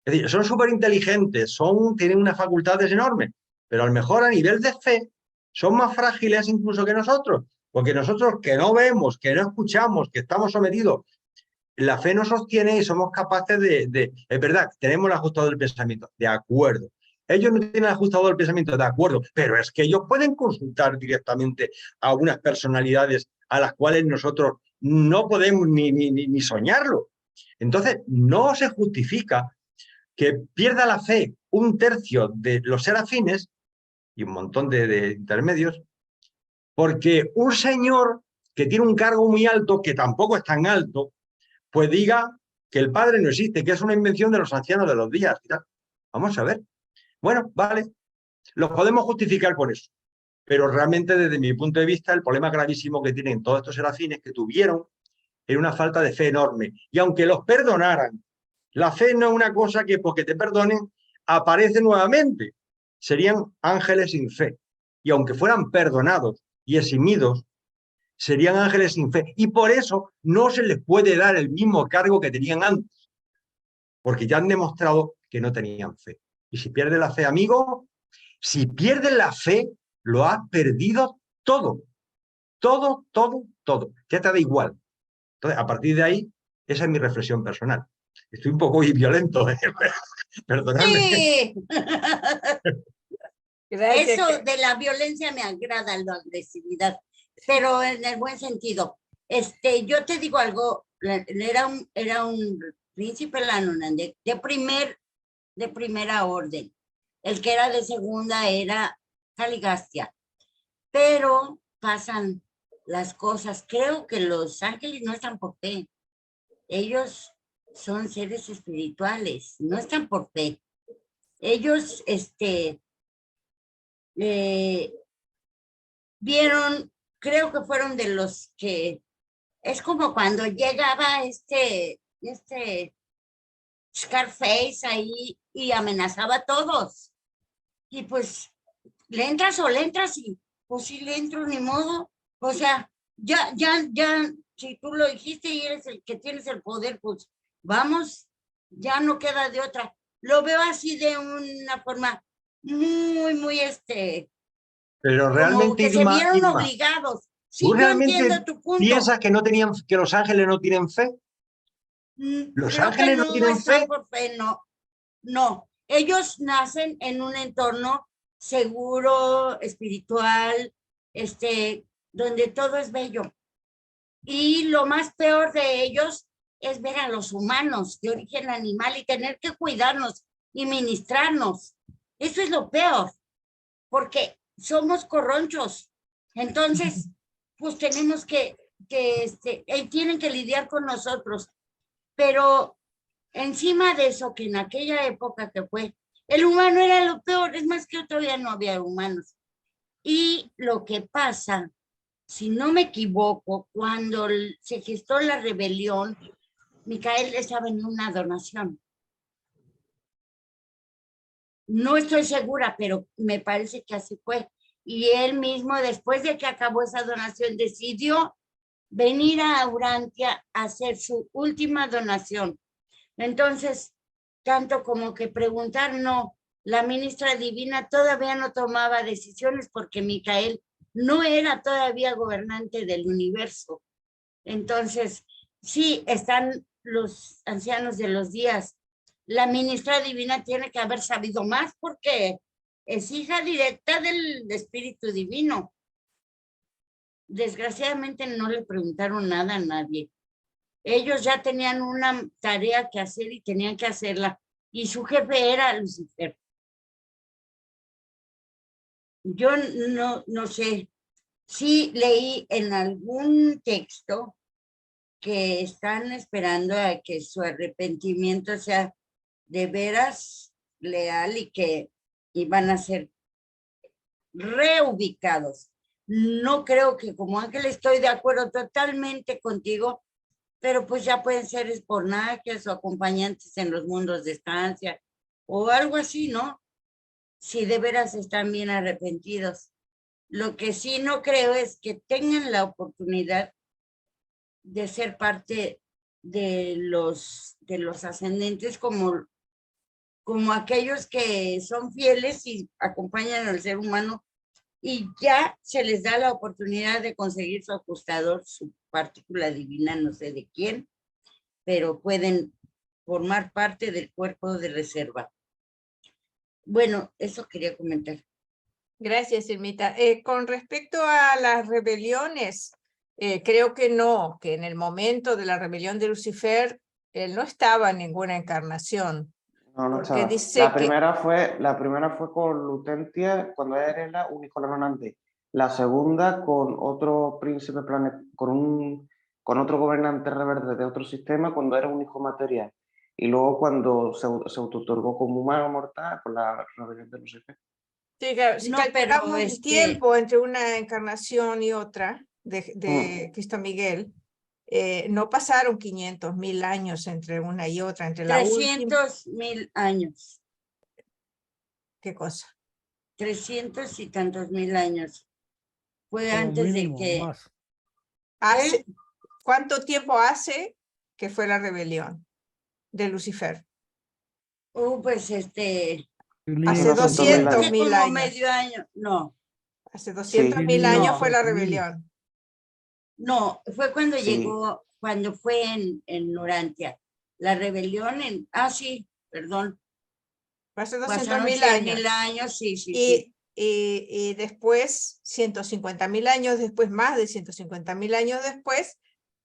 Es decir, son súper inteligentes, tienen unas facultades enormes, pero a lo mejor a nivel de fe son más frágiles incluso que nosotros, porque nosotros que no vemos, que no escuchamos, que estamos sometidos, la fe nos sostiene y somos capaces es verdad, tenemos el ajustador del pensamiento, de acuerdo. Ellos no tienen el ajustador del pensamiento, de acuerdo, pero es que ellos pueden consultar directamente a unas personalidades a las cuales nosotros no podemos ni soñarlo. Entonces, no se justifica que pierda la fe un tercio de los serafines y un montón de intermedios, porque un señor que tiene un cargo muy alto, que tampoco es tan alto, pues diga que el Padre no existe, que es una invención de los ancianos de los días. Vamos a ver. Bueno, vale, lo podemos justificar por eso. Pero realmente, desde mi punto de vista, el problema gravísimo que tienen todos estos serafines que tuvieron era una falta de fe enorme. Y aunque los perdonaran, la fe no es una cosa que porque te perdonen aparece nuevamente. Serían ángeles sin fe. Y aunque fueran perdonados y eximidos, serían ángeles sin fe. Y por eso no se les puede dar el mismo cargo que tenían antes. Porque ya han demostrado que no tenían fe. Y si pierdes la fe, amigo, si pierdes la fe, lo has perdido todo. Todo, todo, todo. Ya te da igual. Entonces, a partir de ahí, esa es mi reflexión personal. Estoy un poco violento, perdonadme. Sí. Gracias. Eso de la violencia me agrada, la agresividad, pero en el buen sentido. Yo te digo algo, era un príncipe Lanonan de primera orden. El que era de segunda era Caligastia. Pero pasan las cosas. Creo que los ángeles no están por fe. Ellos son seres espirituales, no están por fe. Ellos, vieron, creo que fueron de los que, es como cuando llegaba este Scarface ahí y amenazaba a todos. Y pues, le entras o le entras y, pues sí le entro, ni modo. O sea, ya, si tú lo dijiste y eres el que tienes el poder, pues vamos, ya no queda de otra. Lo veo así de una forma muy, Pero como realmente, que se vieron Irma, obligados. ¿tú Sí, yo entiendo realmente tu punto. piensas que no tenían, que los ángeles no tienen fe? ¿Los Creo que ángeles no no tienen están fe? por fe, no. No, ellos nacen en un entorno seguro, espiritual, donde todo es bello. Y lo más peor de ellos es ver a los humanos de origen animal y tener que cuidarnos y ministrarnos. Eso es lo peor, porque somos corronchos. Entonces, pues tenemos que tienen que lidiar con nosotros. Pero encima de eso, que en aquella época que fue, el humano era lo peor, es más que todavía no había humanos. Y lo que pasa, si no me equivoco, cuando se gestó la rebelión, Micael estaba en una donación. No estoy segura, pero me parece que así fue. Y él mismo, después de que acabó esa donación, decidió venir a Urantia a hacer su última donación. Entonces, tanto como que preguntar, no, la ministra divina todavía no tomaba decisiones porque Micael no era todavía gobernante del universo. Entonces, sí, están los ancianos de los días. La ministra divina tiene que haber sabido más porque es hija directa del Espíritu Divino. Desgraciadamente no le preguntaron nada a nadie. Ellos ya tenían una tarea que hacer y tenían que hacerla. Y su jefe era Lucifer. Yo no sé. Sí leí en algún texto que están esperando a que su arrepentimiento sea de veras leal y que iban a ser reubicados. No creo que como Ángel estoy de acuerdo totalmente contigo, pero pues ya pueden ser espornajes o acompañantes en los mundos de estancia o algo así, ¿no? Si de veras están bien arrepentidos. Lo que sí no creo es que tengan la oportunidad de ser parte de los ascendentes como aquellos que son fieles y acompañan al ser humano y ya se les da la oportunidad de conseguir su ajustador, su partícula divina, no sé de quién, pero pueden formar parte del cuerpo de reserva. Bueno, eso quería comentar. Gracias, Irmita. Con respecto a las rebeliones, Creo que no, que en el momento de la rebelión de Lucifer, él no estaba en ninguna encarnación. No, no Porque estaba. dice La que... primera fue con Lutentia, cuando era la Unicola Nonante. La segunda con otro príncipe con otro gobernante reverde de otro sistema, cuando era un hijo material. Y luego cuando se autootorgó como humano mortal por la rebelión de Lucifer. Sí, claro, si No, pero calculamos el tiempo entre una encarnación y otra de Cristo Miguel, no pasaron 500.000 años entre una y otra, entre la última... 300.000 años. ¿Qué cosa? 300 y tantos mil años. Fue Como antes mínimo, de que... más. Hace, ¿cuánto tiempo hace que fue la rebelión de Lucifer? Pues Hace 200.000 años. 200.000 como años. medio año. No, Hace 200.000 Sí. años No. fue la 5.000. rebelión. no, fue cuando Sí. llegó, cuando fue en Nurantia. La rebelión en... sí, perdón. Fue hace Pasaron 200.000 100.000 años. años, sí. Y después, 150.000 años después, más de 150.000 años después,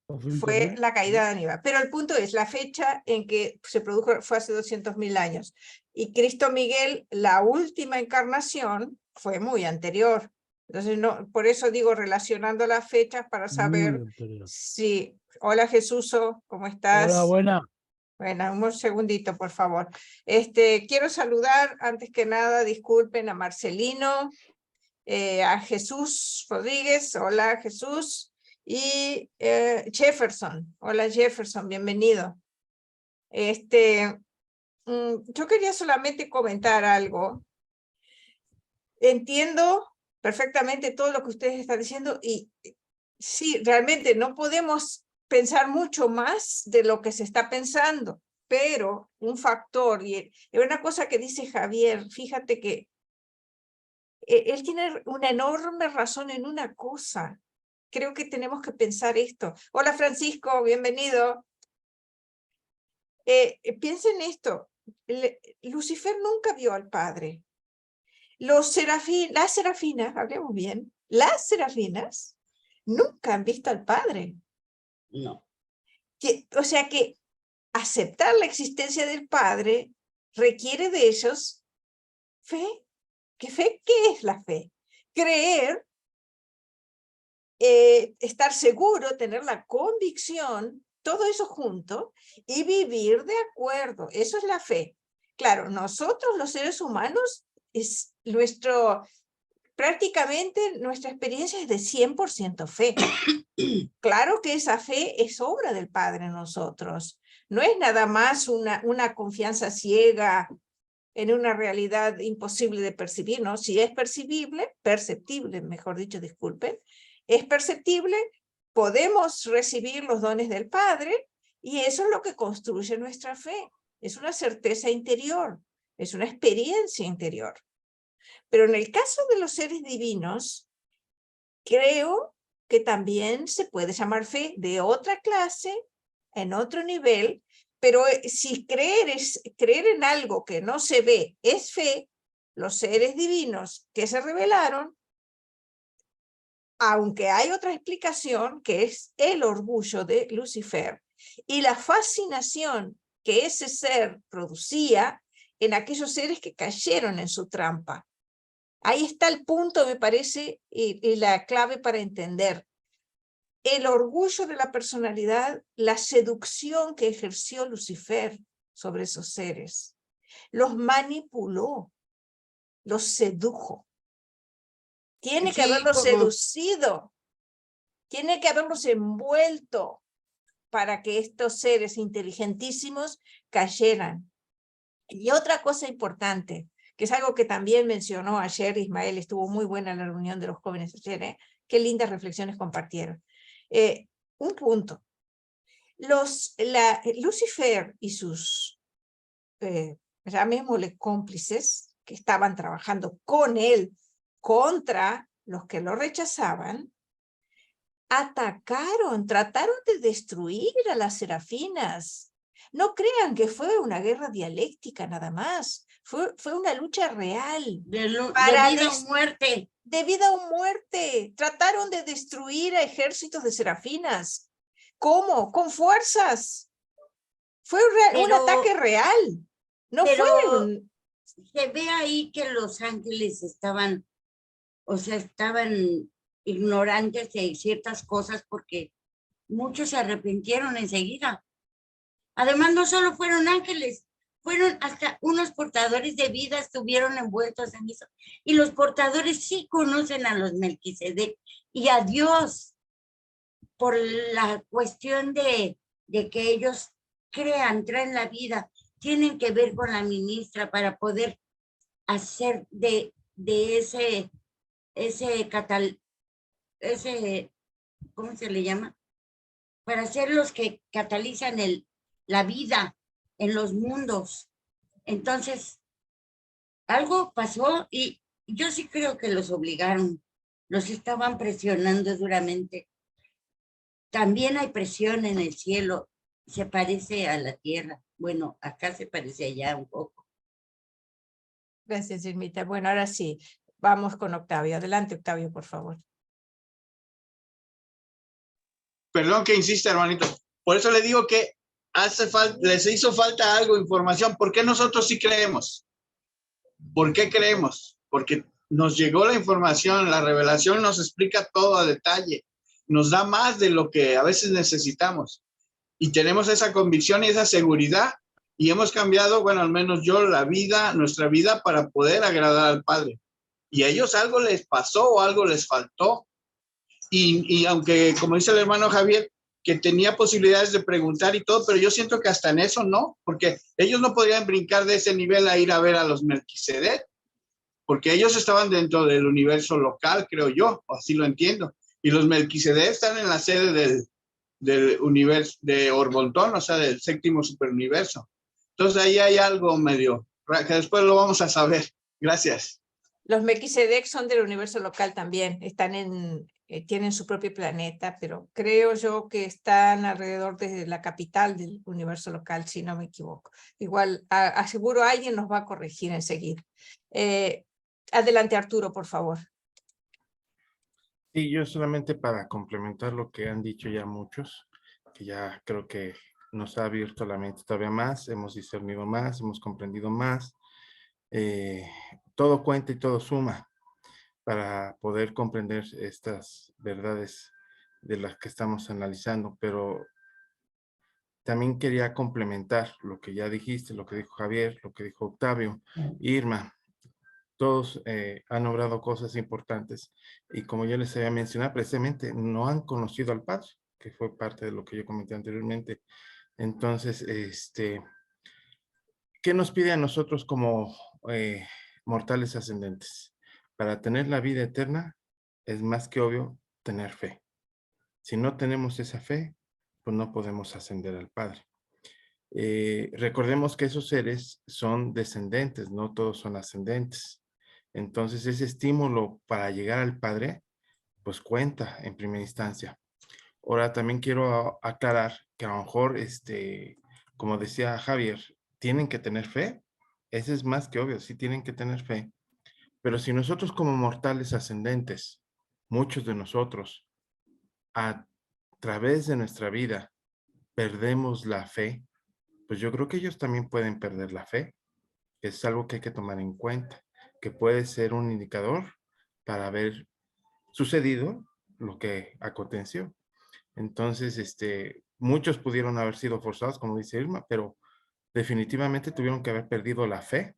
fue 200.000. la caída de Aníbal. Pero el punto es, la fecha en que se produjo fue hace 200.000 años. Y Cristo Miguel, la última encarnación, fue muy anterior. Entonces, no, por eso digo, relacionando las fechas para saber Muy anterior. si... Hola Jesús, ¿cómo estás? Hola, buena. Bueno, un segundito, por favor. Quiero saludar, antes que nada, disculpen a Marcelino, a Jesús Rodríguez, hola Jesús, y Jefferson, hola Jefferson, bienvenido. Yo quería solamente comentar algo. Entiendo perfectamente todo lo que ustedes están diciendo y sí, realmente no podemos pensar mucho más de lo que se está pensando, pero un factor, y una cosa que dice Javier, fíjate que él tiene una enorme razón en una cosa. Creo que tenemos que pensar esto. Hola Francisco, bienvenido. Piensa en esto. Lucifer nunca vio al Padre. Las serafinas, hablemos bien, las serafinas nunca han visto al Padre. No. O sea que aceptar la existencia del Padre requiere de ellos fe. ¿Qué es la fe? Creer, estar seguro, tener la convicción, todo eso junto, y vivir de acuerdo. Eso es la fe. Claro, nosotros los seres humanos, prácticamente nuestra experiencia es de 100% fe. Claro que esa fe es obra del Padre en nosotros. No es nada más una confianza ciega en una realidad imposible de percibir, ¿no? Si es perceptible, mejor dicho, disculpen, es perceptible, podemos recibir los dones del Padre y eso es lo que construye nuestra fe. Es una certeza interior, es una experiencia interior. Pero en el caso de los seres divinos, creo que también se puede llamar fe de otra clase, en otro nivel, pero si creer en algo que no se ve es fe, los seres divinos que se revelaron, aunque hay otra explicación que es el orgullo de Lucifer y la fascinación que ese ser producía en aquellos seres que cayeron en su trampa. Ahí está el punto, me parece, y la clave para entender. El orgullo de la personalidad, la seducción que ejerció Lucifer sobre esos seres. Los manipuló, los sedujo. Tiene que haberlos seducido, tiene que haberlos envuelto para que estos seres inteligentísimos cayeran. Y otra cosa importante, que es algo que también mencionó ayer Ismael, estuvo muy buena la reunión de los jóvenes ayer, qué lindas reflexiones compartieron. Un punto. Lucifer y sus, llamémosle cómplices, que estaban trabajando con él contra los que lo rechazaban, atacaron, trataron de destruir a las serafinas. No crean que fue una guerra dialéctica nada más, fue una lucha real. De vida o muerte. de vida o muerte. Trataron de destruir a ejércitos de serafinas. ¿Cómo? Con fuerzas. Fue un ataque real. No fue pero un... se ve ahí que los ángeles estaban, o sea, estaban ignorantes de ciertas cosas porque muchos se arrepintieron enseguida. Además, no solo fueron ángeles, fueron hasta unos portadores de vida, estuvieron envueltos en eso. Y los portadores sí conocen a los Melquisedec y a Dios por la cuestión de que ellos traen la vida, tienen que ver con la ministra para poder hacer de ese, ¿cómo se le llama? Para ser los que catalizan la vida en los mundos. Entonces, algo pasó y yo sí creo que los obligaron, los estaban presionando duramente. También hay presión en el cielo, se parece a la tierra. Bueno, acá se parece allá un poco. Gracias, Irmita. Bueno, ahora sí, vamos con Octavio. Adelante, Octavio, por favor. Perdón que insista, hermanito. Por eso le digo que les hizo falta algo, información. ¿Por qué nosotros sí creemos? ¿Por qué creemos? Porque nos llegó la información, la revelación nos explica todo a detalle. Nos da más de lo que a veces necesitamos. Y tenemos esa convicción y esa seguridad. Y hemos cambiado, bueno, al menos yo, nuestra vida para poder agradar al Padre. Y a ellos algo les pasó o algo les faltó. Y aunque, como dice el hermano Javier, que tenía posibilidades de preguntar y todo, pero yo siento que hasta en eso no, porque ellos no podrían brincar de ese nivel a ir a ver a los Melquisedec, porque ellos estaban dentro del universo local, creo yo, o así lo entiendo. Y los Melquisedec están en la sede del universo de Orbontón, o sea, del séptimo superuniverso. Entonces ahí hay algo medio, que después lo vamos a saber. Gracias. Los Melquisedec son del universo local también, tienen su propio planeta, pero creo yo que están alrededor de la capital del universo local, si no me equivoco. Igual, aseguro alguien nos va a corregir enseguida. Adelante, Arturo, por favor. Sí, yo solamente para complementar lo que han dicho ya muchos, que ya creo que nos ha abierto la mente todavía más, hemos discernido más, hemos comprendido más. Todo cuenta y todo suma para poder comprender estas verdades de las que estamos analizando, pero también quería complementar lo que ya dijiste, lo que dijo Javier, lo que dijo Octavio, Irma. Todos han obrado cosas importantes y como yo les había mencionado, precisamente no han conocido al Padre, que fue parte de lo que yo comenté anteriormente. Entonces, ¿qué nos pide a nosotros como mortales ascendentes? Para tener la vida eterna es más que obvio tener fe. Si no tenemos esa fe, pues no podemos ascender al Padre. Recordemos que esos seres son descendentes, no todos son ascendentes. Entonces ese estímulo para llegar al Padre, pues cuenta en primera instancia. Ahora también quiero aclarar que a lo mejor, como decía Javier, tienen que tener fe. Ese es más que obvio, sí tienen que tener fe. Pero si nosotros como mortales ascendentes, muchos de nosotros, a través de nuestra vida, perdemos la fe, pues yo creo que ellos también pueden perder la fe. Es algo que hay que tomar en cuenta, que puede ser un indicador para haber sucedido lo que aconteció. Entonces, muchos pudieron haber sido forzados, como dice Irma, pero definitivamente tuvieron que haber perdido la fe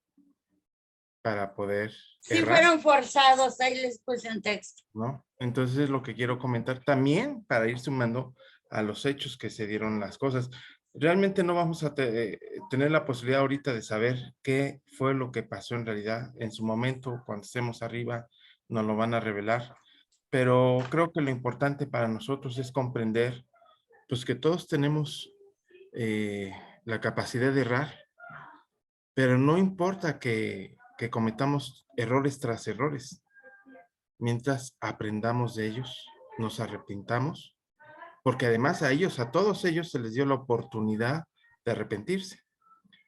para poder Sí, errar, fueron forzados, ahí les puse un texto. ¿no? Entonces es lo que quiero comentar también para ir sumando a los hechos que se dieron las cosas. Realmente no vamos a tener la posibilidad ahorita de saber qué fue lo que pasó en realidad. En su momento, cuando estemos arriba, nos lo van a revelar. Pero creo que lo importante para nosotros es comprender pues que todos tenemos la capacidad de errar, pero no importa que cometamos errores tras errores. Mientras aprendamos de ellos, nos arrepintamos, porque además a todos ellos se les dio la oportunidad de arrepentirse.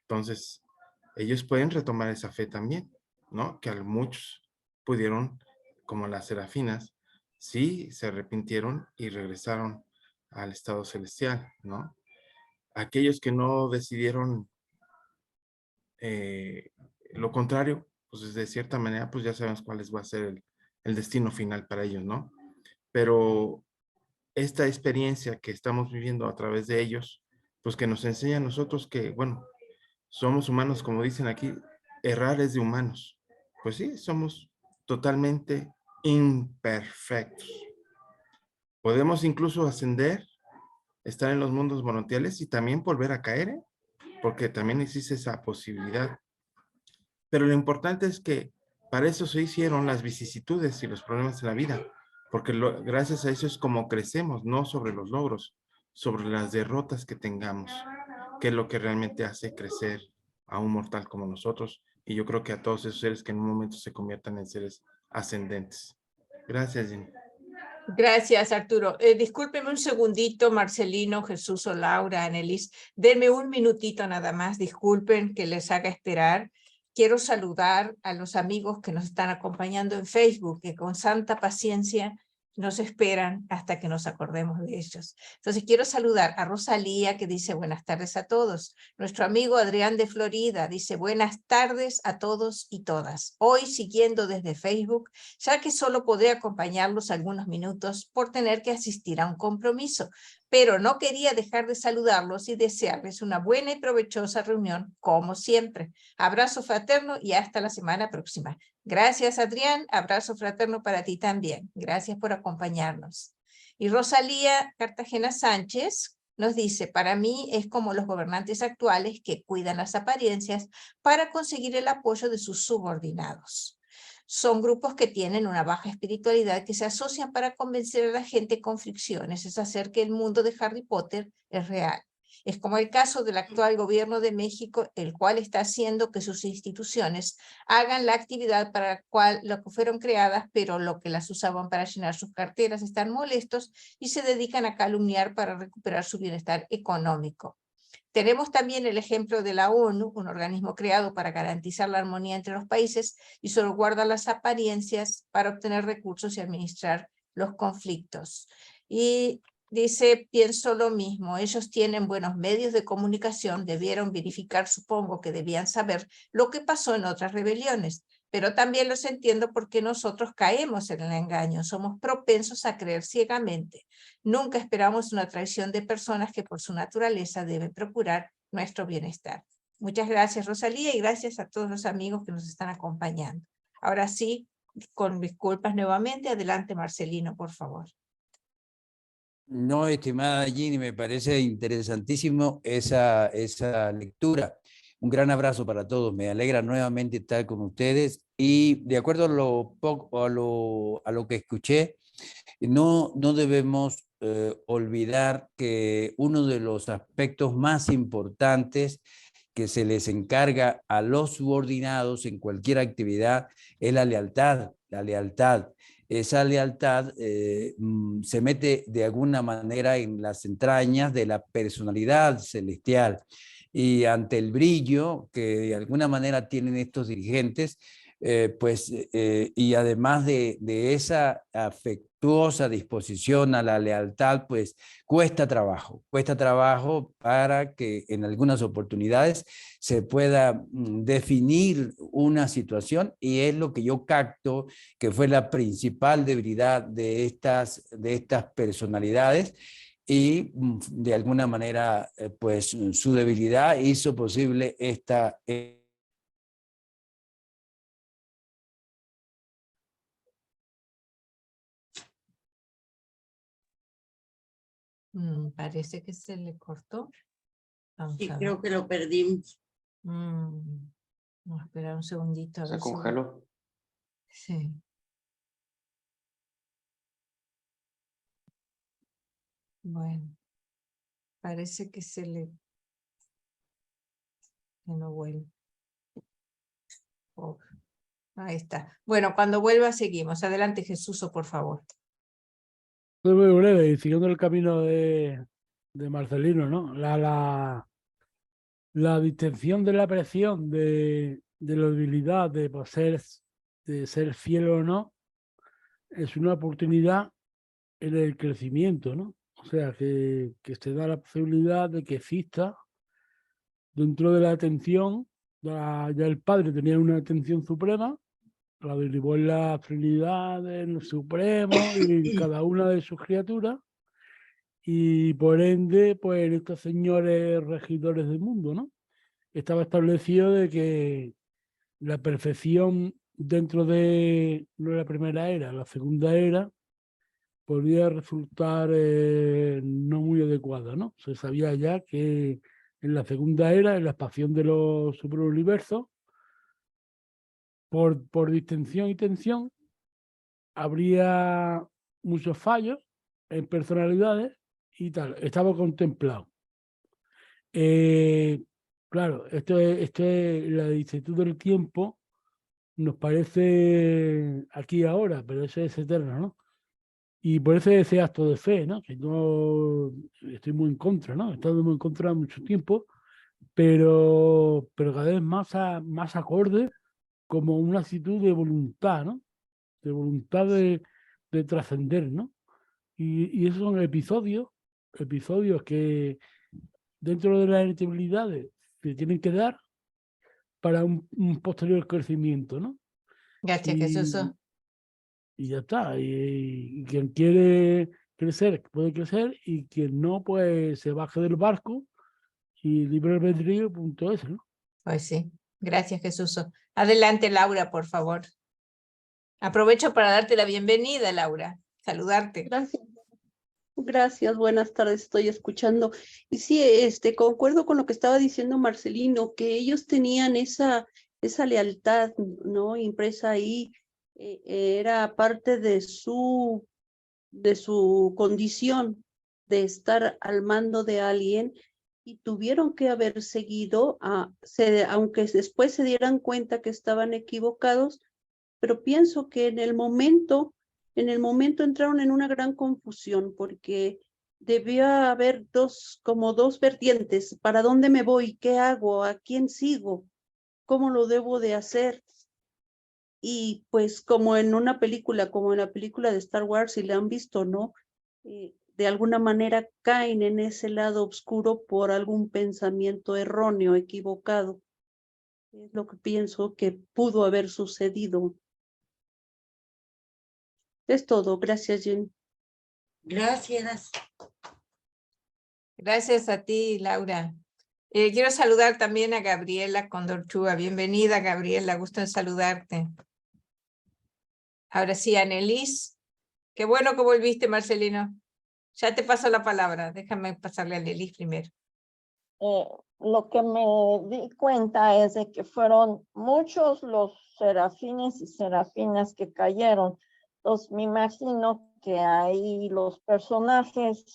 Entonces, ellos pueden retomar esa fe también, ¿no? Que a muchos pudieron como las serafinas, sí se arrepintieron y regresaron al estado celestial, ¿no? Aquellos que no decidieron lo contrario, pues de cierta manera, pues ya sabemos cuál va a ser el destino final para ellos, ¿no? Pero esta experiencia que estamos viviendo a través de ellos, pues que nos enseña a nosotros que, bueno, somos humanos, como dicen aquí, errar es de humanos. Pues sí, somos totalmente imperfectos. Podemos incluso ascender, estar en los mundos monoteales y también volver a caer, ¿eh? Porque también existe esa posibilidad. Pero lo importante es que para eso se hicieron las vicisitudes y los problemas en la vida, porque gracias a eso es como crecemos, no sobre los logros, sobre las derrotas que tengamos, que es lo que realmente hace crecer a un mortal como nosotros, y yo creo que a todos esos seres que en un momento se conviertan en seres ascendentes. Gracias, Jenny. Gracias, Arturo. Discúlpeme un segundito, Marcelino, Jesús o Laura, Anelis. Denme un minutito nada más. Disculpen que les haga esperar. Quiero saludar a los amigos que nos están acompañando en Facebook, que con santa paciencia nos esperan hasta que nos acordemos de ellos. Entonces quiero saludar a Rosalía, que dice buenas tardes a todos. Nuestro amigo Adrián de Florida dice buenas tardes a todos y todas. Hoy siguiendo desde Facebook, ya que solo podré acompañarlos algunos minutos por tener que asistir a un compromiso, pero no quería dejar de saludarlos y desearles una buena y provechosa reunión, como siempre. Abrazo fraterno y hasta la semana próxima. Gracias, Adrián. Abrazo fraterno para ti también. Gracias por acompañarnos. Y Rosalía Cartagena Sánchez nos dice, para mí es como los gobernantes actuales que cuidan las apariencias para conseguir el apoyo de sus subordinados. Son grupos que tienen una baja espiritualidad que se asocian para convencer a la gente con fricciones. Es hacer que el mundo de Harry Potter es real. Es como el caso del actual gobierno de México, el cual está haciendo que sus instituciones hagan la actividad para la cual lo que fueron creadas, pero lo que las usaban para llenar sus carteras están molestos y se dedican a calumniar para recuperar su bienestar económico. Tenemos también el ejemplo de la ONU, un organismo creado para garantizar la armonía entre los países y solo guarda las apariencias para obtener recursos y administrar los conflictos. Y dice, pienso lo mismo, ellos tienen buenos medios de comunicación, debieron verificar, supongo que debían saber lo que pasó en otras rebeliones, pero también los entiendo porque nosotros caemos en el engaño, somos propensos a creer ciegamente. Nunca esperamos una traición de personas que por su naturaleza deben procurar nuestro bienestar. Muchas gracias, Rosalía, y gracias a todos los amigos que nos están acompañando. Ahora sí, con disculpas nuevamente, adelante Marcelino, por favor. No, estimada Ginny, me parece interesantísimo esa lectura. Un gran abrazo para todos. Me alegra nuevamente estar con ustedes y de acuerdo a lo que escuché, no debemos olvidar que uno de los aspectos más importantes que se les encarga a los subordinados en cualquier actividad es la lealtad. La lealtad. Esa lealtad se mete de alguna manera en las entrañas de la personalidad celestial. Y ante el brillo que de alguna manera tienen estos dirigentes, y además de esa afectuosa disposición a la lealtad, pues cuesta trabajo para que en algunas oportunidades se pueda definir una situación, y es lo que yo capto que fue la principal debilidad de estas personalidades. Y de alguna manera, pues su debilidad hizo posible esta... Parece que se le cortó. Vamos Sí, a ver. creo que lo perdimos. Vamos a esperar un segundito. A Se ver si... congeló. Sí. Bueno, parece que se le... que no vuelve. Oh, ahí está. Bueno, cuando vuelva seguimos. Adelante, Jesús, por favor. Muy breve, y siguiendo el camino de Marcelino, ¿no? La distensión de la presión de la debilidad de ser fiel o no, es una oportunidad en el crecimiento, ¿no? O sea, que se da la posibilidad de que exista dentro de la atención, ya el Padre tenía una atención suprema, la derivó en la Trinidad, en el Supremo y en cada una de sus criaturas, y por ende, pues en estos señores regidores del mundo, ¿no? Estaba establecido de que la perfección dentro de no la primera era, la segunda era, podría resultar no muy adecuada, ¿no? Se sabía ya que en la segunda era, en la expansión de los superuniversos, por distensión y tensión, habría muchos fallos en personalidades y tal. Estaba contemplado. Claro, esto es la lentitud del tiempo, nos parece aquí y ahora, pero eso es eterno, ¿no? Y por eso ese acto de fe, ¿no? Que no estoy muy en contra, ¿no? He estado muy en contra mucho tiempo, pero cada vez más acorde como una actitud de voluntad, ¿no? De voluntad de trascender, ¿no? Y esos son episodios que dentro de las inevitabilidades se tienen que dar para un posterior crecimiento, ¿no? Gracias, Jesús. Y ya está. Y quien quiere crecer, puede crecer, y quien no, pues se baje del barco y libre albedrío.es, ¿no? Pues sí. Gracias, Jesús. Adelante, Laura, por favor. Aprovecho para darte la bienvenida, Laura. Saludarte. Gracias. Gracias, buenas tardes, estoy escuchando. Y sí, concuerdo con lo que estaba diciendo Marcelino, que ellos tenían esa lealtad, ¿no? Impresa ahí, era parte de su condición de estar al mando de alguien, y tuvieron que haber seguido, aunque después se dieran cuenta que estaban equivocados, pero pienso que en el momento entraron en una gran confusión, porque debía haber dos vertientes: ¿para dónde me voy? ¿Qué hago? ¿A quién sigo? ¿Cómo lo debo de hacer? Y pues como en la película de Star Wars, si la han visto, ¿no? De alguna manera caen en ese lado oscuro por algún pensamiento erróneo, equivocado. Es lo que pienso que pudo haber sucedido. Es todo. Gracias, Jenny. Gracias. Gracias a ti, Laura. Quiero saludar también a Gabriela Condorchúa. Bienvenida, Gabriela. Gusto en saludarte. Ahora sí, Annelies. Qué bueno que volviste, Marcelino. Ya te paso la palabra. Déjame pasarle a Annelies primero. Lo que me di cuenta es de que fueron muchos los serafines y serafinas que cayeron. Entonces me imagino que ahí los personajes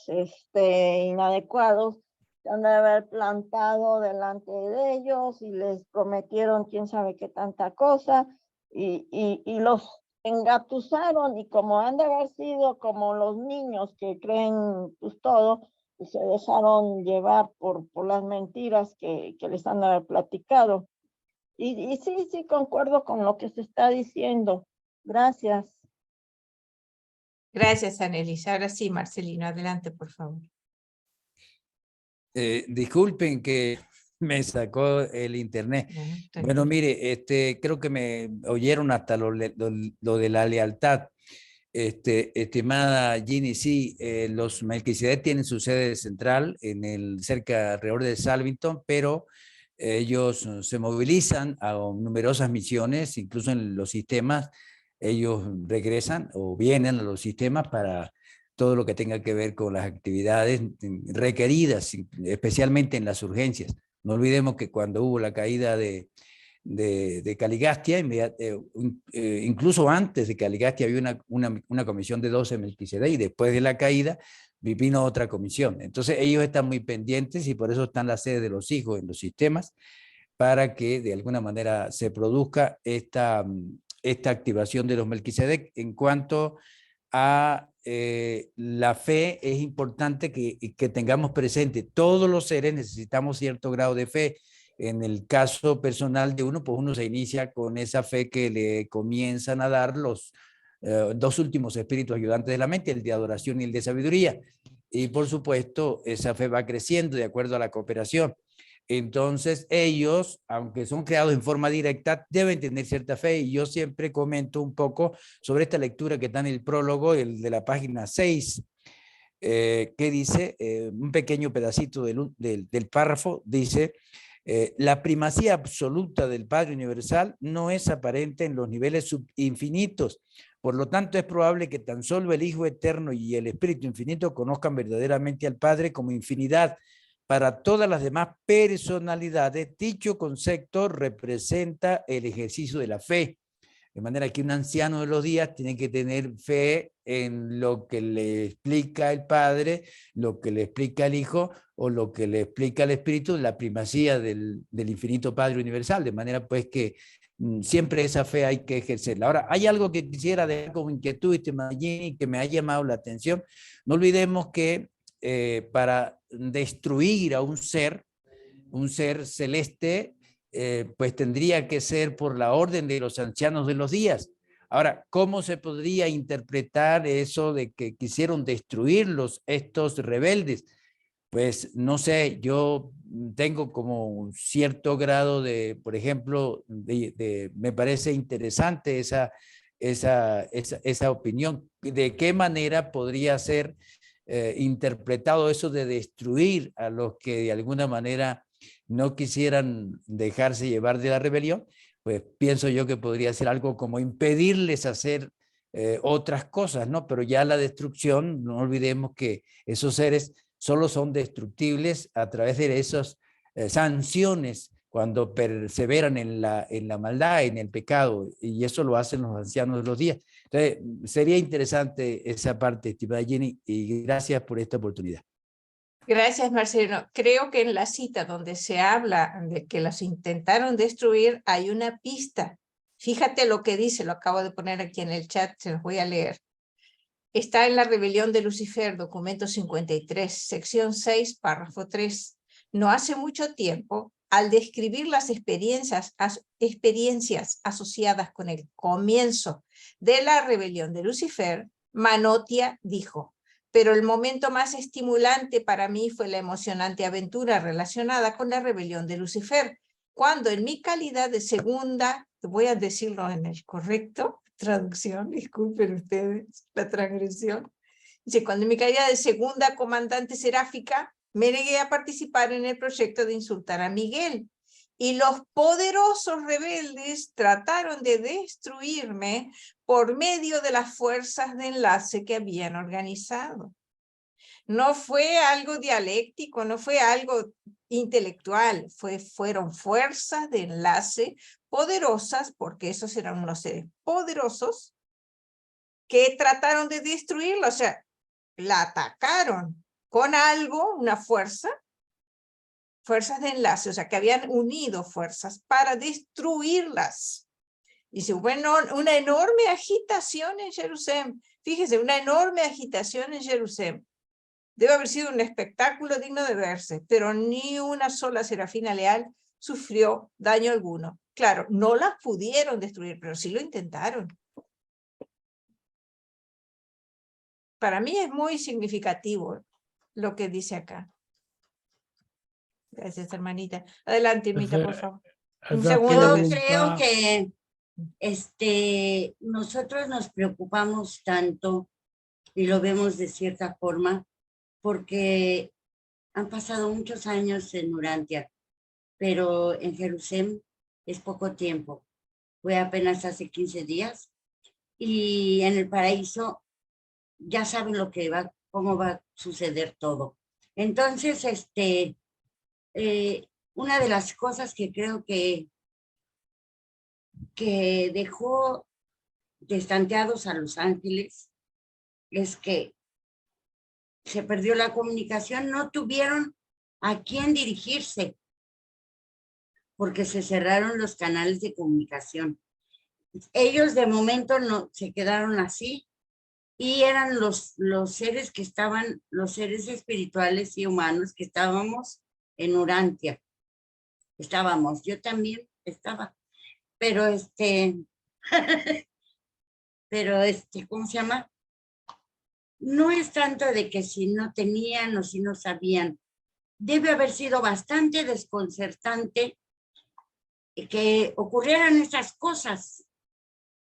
inadecuados se han de haber plantado delante de ellos y les prometieron quién sabe qué tanta cosa, y los engatusaron, y como han de haber sido como los niños que creen pues todo, y se dejaron llevar por las mentiras que les han de haber platicado. Y sí, concuerdo con lo que se está diciendo. Gracias. Gracias, Annelies. Ahora sí, Marcelino, adelante, por favor. Disculpen que me sacó el internet. Bueno, mire, creo que me oyeron hasta lo de la lealtad. Estimada Ginny, sí, los Melquisedec tienen su sede central cerca alrededor de Salvington, pero ellos se movilizan a numerosas misiones, incluso en los sistemas. Ellos regresan o vienen a los sistemas para todo lo que tenga que ver con las actividades requeridas, especialmente en las urgencias. No olvidemos que cuando hubo la caída de Caligastia, incluso antes de Caligastia había una comisión de 12 Melquisedec, y después de la caída vino otra comisión. Entonces ellos están muy pendientes, y por eso están las sedes de los hijos en los sistemas, para que de alguna manera se produzca esta activación de los Melquisedec. En cuanto a la fe, es importante que tengamos presente, todos los seres necesitamos cierto grado de fe. En el caso personal de uno, pues uno se inicia con esa fe que le comienzan a dar los dos últimos espíritus ayudantes de la mente, el de adoración y el de sabiduría. Y por supuesto, esa fe va creciendo de acuerdo a la cooperación. Entonces ellos, aunque son creados en forma directa, deben tener cierta fe, y yo siempre comento un poco sobre esta lectura que está en el prólogo, el de la página 6, que dice, un pequeño pedacito del párrafo, dice, la primacía absoluta del Padre Universal no es aparente en los niveles subinfinitos. Por lo tanto, es probable que tan solo el Hijo Eterno y el Espíritu Infinito conozcan verdaderamente al Padre como infinidad. Para todas las demás personalidades, dicho concepto representa el ejercicio de la fe. De manera que un anciano de los días tiene que tener fe en lo que le explica el Padre, lo que le explica el Hijo o lo que le explica el Espíritu, la primacía del infinito Padre Universal. De manera pues que siempre esa fe hay que ejercerla. Ahora, hay algo que quisiera dejar como inquietud, y que me ha llamado la atención. No olvidemos que para destruir a un ser celeste, pues tendría que ser por la orden de los ancianos de los días. Ahora, ¿cómo se podría interpretar eso de que quisieron destruirlos estos rebeldes? Pues no sé, yo tengo como un cierto grado de, por ejemplo, me parece interesante esa opinión. ¿De qué manera podría ser interpretado eso de destruir a los que de alguna manera no quisieran dejarse llevar de la rebelión? Pues pienso yo que podría ser algo como impedirles hacer otras cosas, ¿no? Pero ya la destrucción, no olvidemos que esos seres solo son destructibles a través de esas sanciones cuando perseveran en la maldad, en el pecado, y eso lo hacen los ancianos de los días. Entonces, sería interesante esa parte, estimada Jenny, y gracias por esta oportunidad. Gracias, Marcelo. Creo que en la cita donde se habla de que los intentaron destruir, hay una pista. Fíjate lo que dice, lo acabo de poner aquí en el chat, se los voy a leer. Está en la rebelión de Lucifer, documento 53, sección 6, párrafo 3. No hace mucho tiempo, al describir las experiencias asociadas con el comienzo de la rebelión de Lucifer, Manotia dijo: pero el momento más estimulante para mí fue la emocionante aventura relacionada con la rebelión de Lucifer, cuando en mi calidad de segunda, voy a decirlo en el correcto traducción, disculpen ustedes la transgresión, dice, cuando en mi calidad de segunda comandante seráfica me negué a participar en el proyecto de insultar a Miguel, y los poderosos rebeldes trataron de destruirme por medio de las fuerzas de enlace que habían organizado. No fue algo dialéctico, no fue algo intelectual, fueron fuerzas de enlace poderosas, porque esos eran unos seres poderosos que trataron de destruirla, o sea, la atacaron con algo, una fuerza, fuerzas de enlace, o sea, que habían unido fuerzas para destruirlas. Y se hubo una enorme agitación en Jerusalén. Fíjese, una enorme agitación en Jerusalén. Debe haber sido un espectáculo digno de verse, pero ni una sola serafina leal sufrió daño alguno. Claro, no las pudieron destruir, pero sí lo intentaron. Para mí es muy significativo lo que dice acá. Gracias, hermanita. Adelante, Mita, por favor. Un segundo. Yo creo que nosotros nos preocupamos tanto y lo vemos de cierta forma porque han pasado muchos años en Urantia, pero en Jerusalén es poco tiempo. Fue apenas hace 15 días y en el paraíso ya saben lo que cómo va a suceder todo. Entonces, una de las cosas que creo que dejó destanteados a los ángeles es que se perdió la comunicación, no tuvieron a quién dirigirse porque se cerraron los canales de comunicación. Ellos de momento no se quedaron así y eran los seres que estaban, los seres espirituales y humanos que estábamos en Urantia. Yo también estaba, pero pero ¿cómo se llama? No es tanto de que si no tenían o si no sabían. Debe haber sido bastante desconcertante que ocurrieran estas cosas.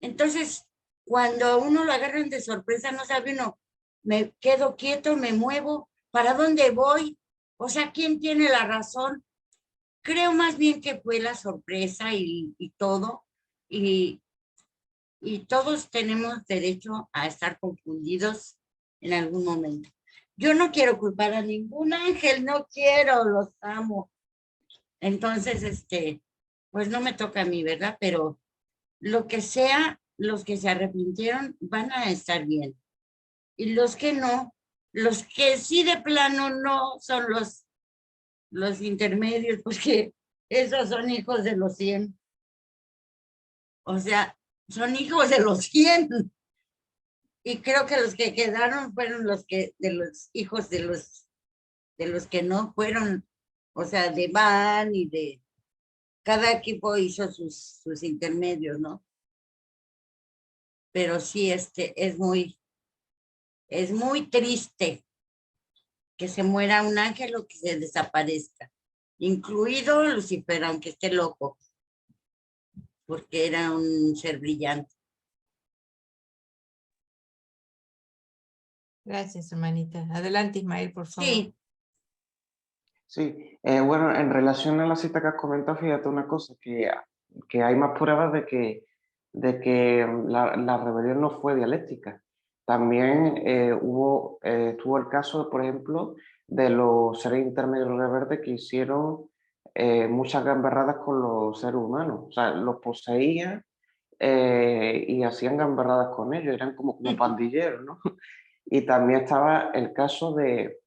Entonces, cuando a uno lo agarran de sorpresa, no sabe uno, me quedo quieto, me muevo, ¿para dónde voy? O sea, ¿quién tiene la razón? Creo más bien que fue la sorpresa y todo, y todos tenemos derecho a estar confundidos en algún momento. Yo no quiero culpar a ningún ángel, no quiero, los amo. Entonces, pues no me toca a mí, ¿verdad? Pero lo que sea, los que se arrepintieron van a estar bien. Y los que no, los que sí de plano no son los intermedios, porque esos son hijos de los 100. O sea, son hijos de los 100. Y creo que los que quedaron fueron de los hijos de los que no fueron, o sea, de Van y de cada equipo hizo sus intermedios, ¿no? Pero sí, es muy triste que se muera un ángel o que se desaparezca, incluido Lucifer, aunque esté loco, porque era un ser brillante. Gracias, hermanita. Adelante, Ismael, por favor. Sí. Sí, bueno, en relación a la cita que has comentado, fíjate una cosa, que hay más pruebas de que la rebelión no fue dialéctica. También tuvo el caso, por ejemplo, de los seres intermedios rebeldes que hicieron muchas gamberradas con los seres humanos. O sea, los poseían y hacían gamberradas con ellos, eran como pandilleros, ¿no? Y también estaba el caso de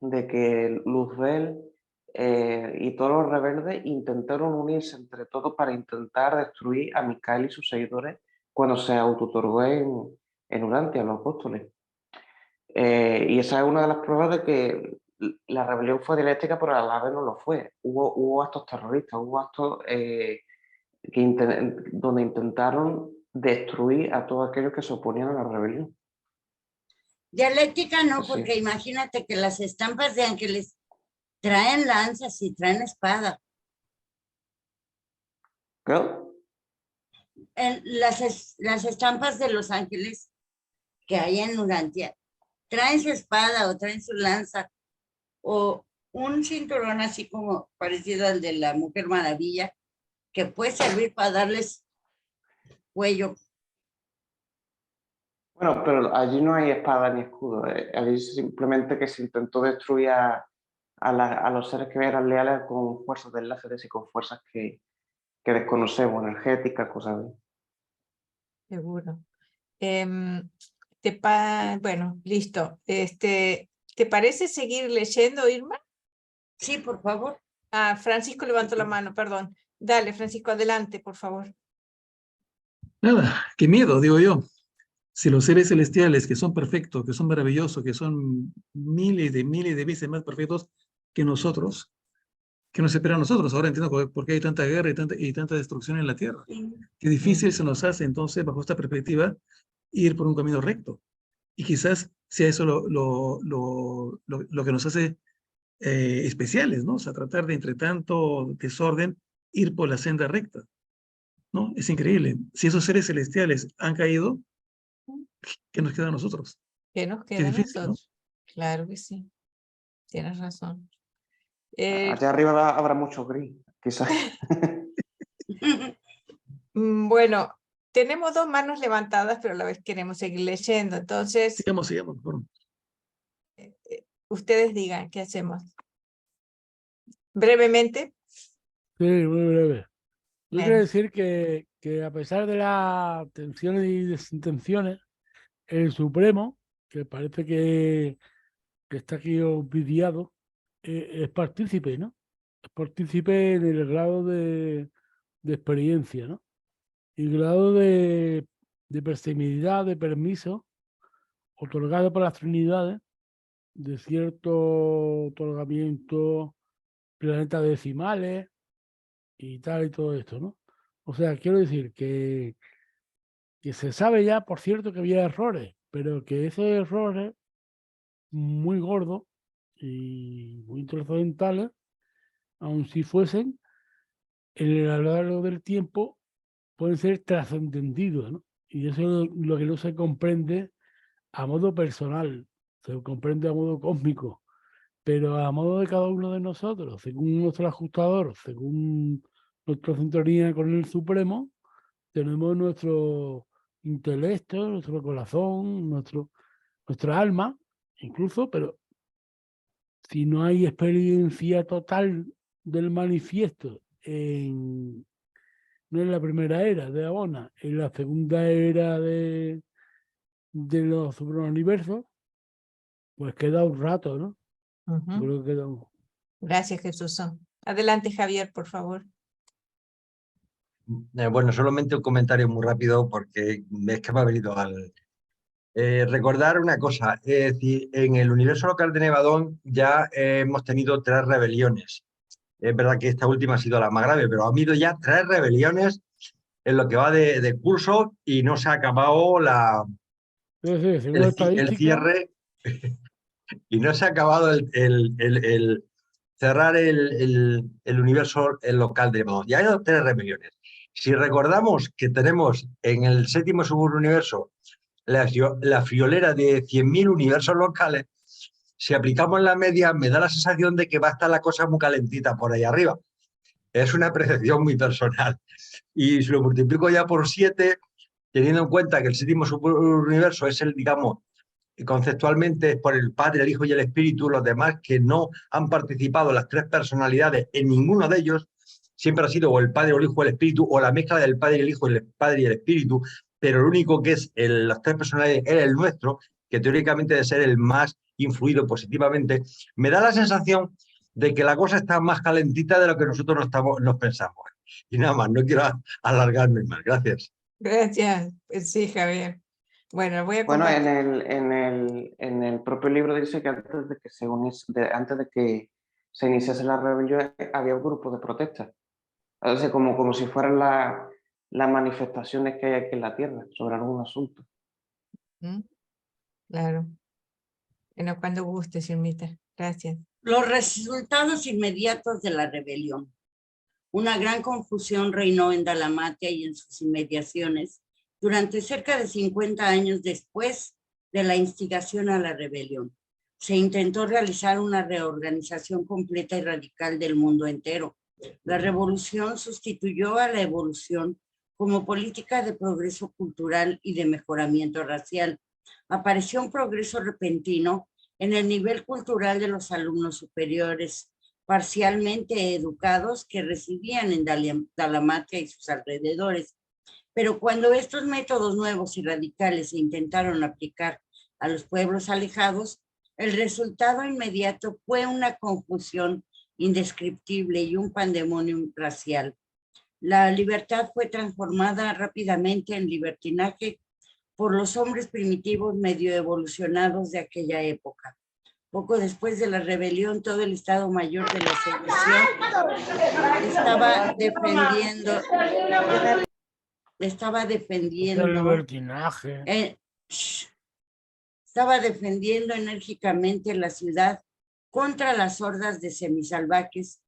que Luzbel y todos los rebeldes intentaron unirse entre todos para intentar destruir a Micael y sus seguidores cuando se autootorgó en Urantia, los apóstoles. Y esa es una de las pruebas de que la rebelión fue dialéctica, pero a la vez no lo fue. Hubo actos terroristas, hubo actos donde intentaron destruir a todos aquellos que se oponían a la rebelión. Dialéctica no, Pues sí. porque imagínate que las estampas de ángeles traen lanzas y traen espada. ¿Qué? Las estampas de los ángeles que hay en Urantia traen su espada o traen su lanza o un cinturón así como parecido al de la Mujer Maravilla que puede servir para darles cuello. Bueno, pero allí no hay espada ni escudo. Allí simplemente que se intentó destruir a los seres que eran leales con fuerzas de láseres y con fuerzas que desconocemos, energéticas, cosas así. Seguro. Bueno, listo. ¿Te parece seguir leyendo, Irma? Sí, por favor. Ah, Francisco levantó la mano, perdón. Dale, Francisco, adelante, por favor. Nada, qué miedo, digo yo. Si los seres celestiales, que son perfectos, que son maravillosos, que son miles de veces más perfectos que nosotros, ¿qué nos espera a nosotros? Ahora entiendo por qué hay tanta guerra y tanta destrucción en la Tierra. Qué difícil se nos hace entonces, bajo esta perspectiva, ir por un camino recto. Y quizás sea eso lo que nos hace especiales, ¿no? O sea, tratar de, entre tanto desorden, ir por la senda recta, ¿no? Es increíble. Si esos seres celestiales han caído, ¿qué nos queda a nosotros? ¿Qué nos Qué queda a difícil, ¿no? nosotros? Claro que sí. Tienes razón. Allá arriba habrá mucho gris, quizás. Bueno, tenemos dos manos levantadas, pero a la vez queremos seguir leyendo. Entonces, Sigamos, por favor. Ustedes digan, ¿qué hacemos? Brevemente. Sí, muy breve. Yo quiero Bueno. decir que a pesar de las tensiones y desintenciones, el Supremo, que parece que está aquí obviado, es partícipe, ¿no? Es partícipe en el grado de experiencia, ¿no? Y grado de permisibilidad, de permiso, otorgado por las Trinidades, de cierto otorgamiento, planetas decimales y tal y todo esto, ¿no? O sea, quiero decir que que se sabe ya, por cierto, que había errores, pero que esos errores muy gordos y muy trascendentales, aun si fuesen, a lo largo del tiempo, pueden ser trascendidos, ¿no? Y eso es lo que no se comprende a modo personal, se comprende a modo cósmico, pero a modo de cada uno de nosotros, según nuestro ajustador, según nuestra sintonía con el Supremo, tenemos nuestro intelecto, nuestro corazón, nuestra alma, incluso, pero si no hay experiencia total del manifiesto no en la primera era de Abona, en la segunda era de los superuniversos, pues queda un rato, ¿no? Yo creo que queda un... Gracias, Jesús. Adelante, Javier, por favor. Bueno, solamente un comentario muy rápido porque es que me ha venido al... recordar una cosa, es decir, en el universo local de Nevadón ya hemos tenido 3 rebeliones. Es verdad que esta última ha sido la más grave, pero ha habido ya 3 rebeliones en lo que va de curso y no se ha acabado el cierre y no se ha acabado el cerrar el universo local de Nevadón. Ya hay 3 rebeliones. Si recordamos que tenemos en el 7º subuniverso la friolera de 100.000 universos locales, si aplicamos la media, me da la sensación de que va a estar la cosa muy calentita por ahí arriba. Es una percepción muy personal. Y si lo multiplico ya por 7, teniendo en cuenta que el 7º subuniverso es el, digamos, conceptualmente es por el Padre, el Hijo y el Espíritu, los demás que no han participado, las 3 personalidades, en ninguno de ellos, siempre ha sido o el Padre, o el Hijo, o el Espíritu, o la mezcla del Padre y el Hijo, el Padre y el Espíritu, pero el único que es las 3 personalidades era el nuestro, que teóricamente debe ser el más influido positivamente. Me da la sensación de que la cosa está más calentita de lo que nosotros nos pensamos. Y nada más, no quiero alargarme más. Gracias. Gracias. Sí, Javier. Bueno, voy a Bueno, compartir. en el propio libro dice que antes de que se iniciase la rebelión había un grupo de protesta. O sea, como si fueran las manifestaciones que hay aquí en la Tierra sobre algún asunto. Claro. Bueno, cuando guste, Irmita. Gracias. Los resultados inmediatos de la rebelión. Una gran confusión reinó en Dalamatia y en sus inmediaciones durante cerca de 50 años después de la instigación a la rebelión. Se intentó realizar una reorganización completa y radical del mundo entero. La revolución sustituyó a la evolución como política de progreso cultural y de mejoramiento racial. Apareció un progreso repentino en el nivel cultural de los alumnos superiores, parcialmente educados que residían en Dalamatia y sus alrededores. Pero cuando estos métodos nuevos y radicales se intentaron aplicar a los pueblos alejados, el resultado inmediato fue una confusión indescriptible y un pandemonium racial. La libertad fue transformada rápidamente en libertinaje por los hombres primitivos medio evolucionados de aquella época. Poco después de la rebelión, todo el Estado Mayor de la Sedición estaba defendiendo enérgicamente la ciudad contra las hordas de semisalvajes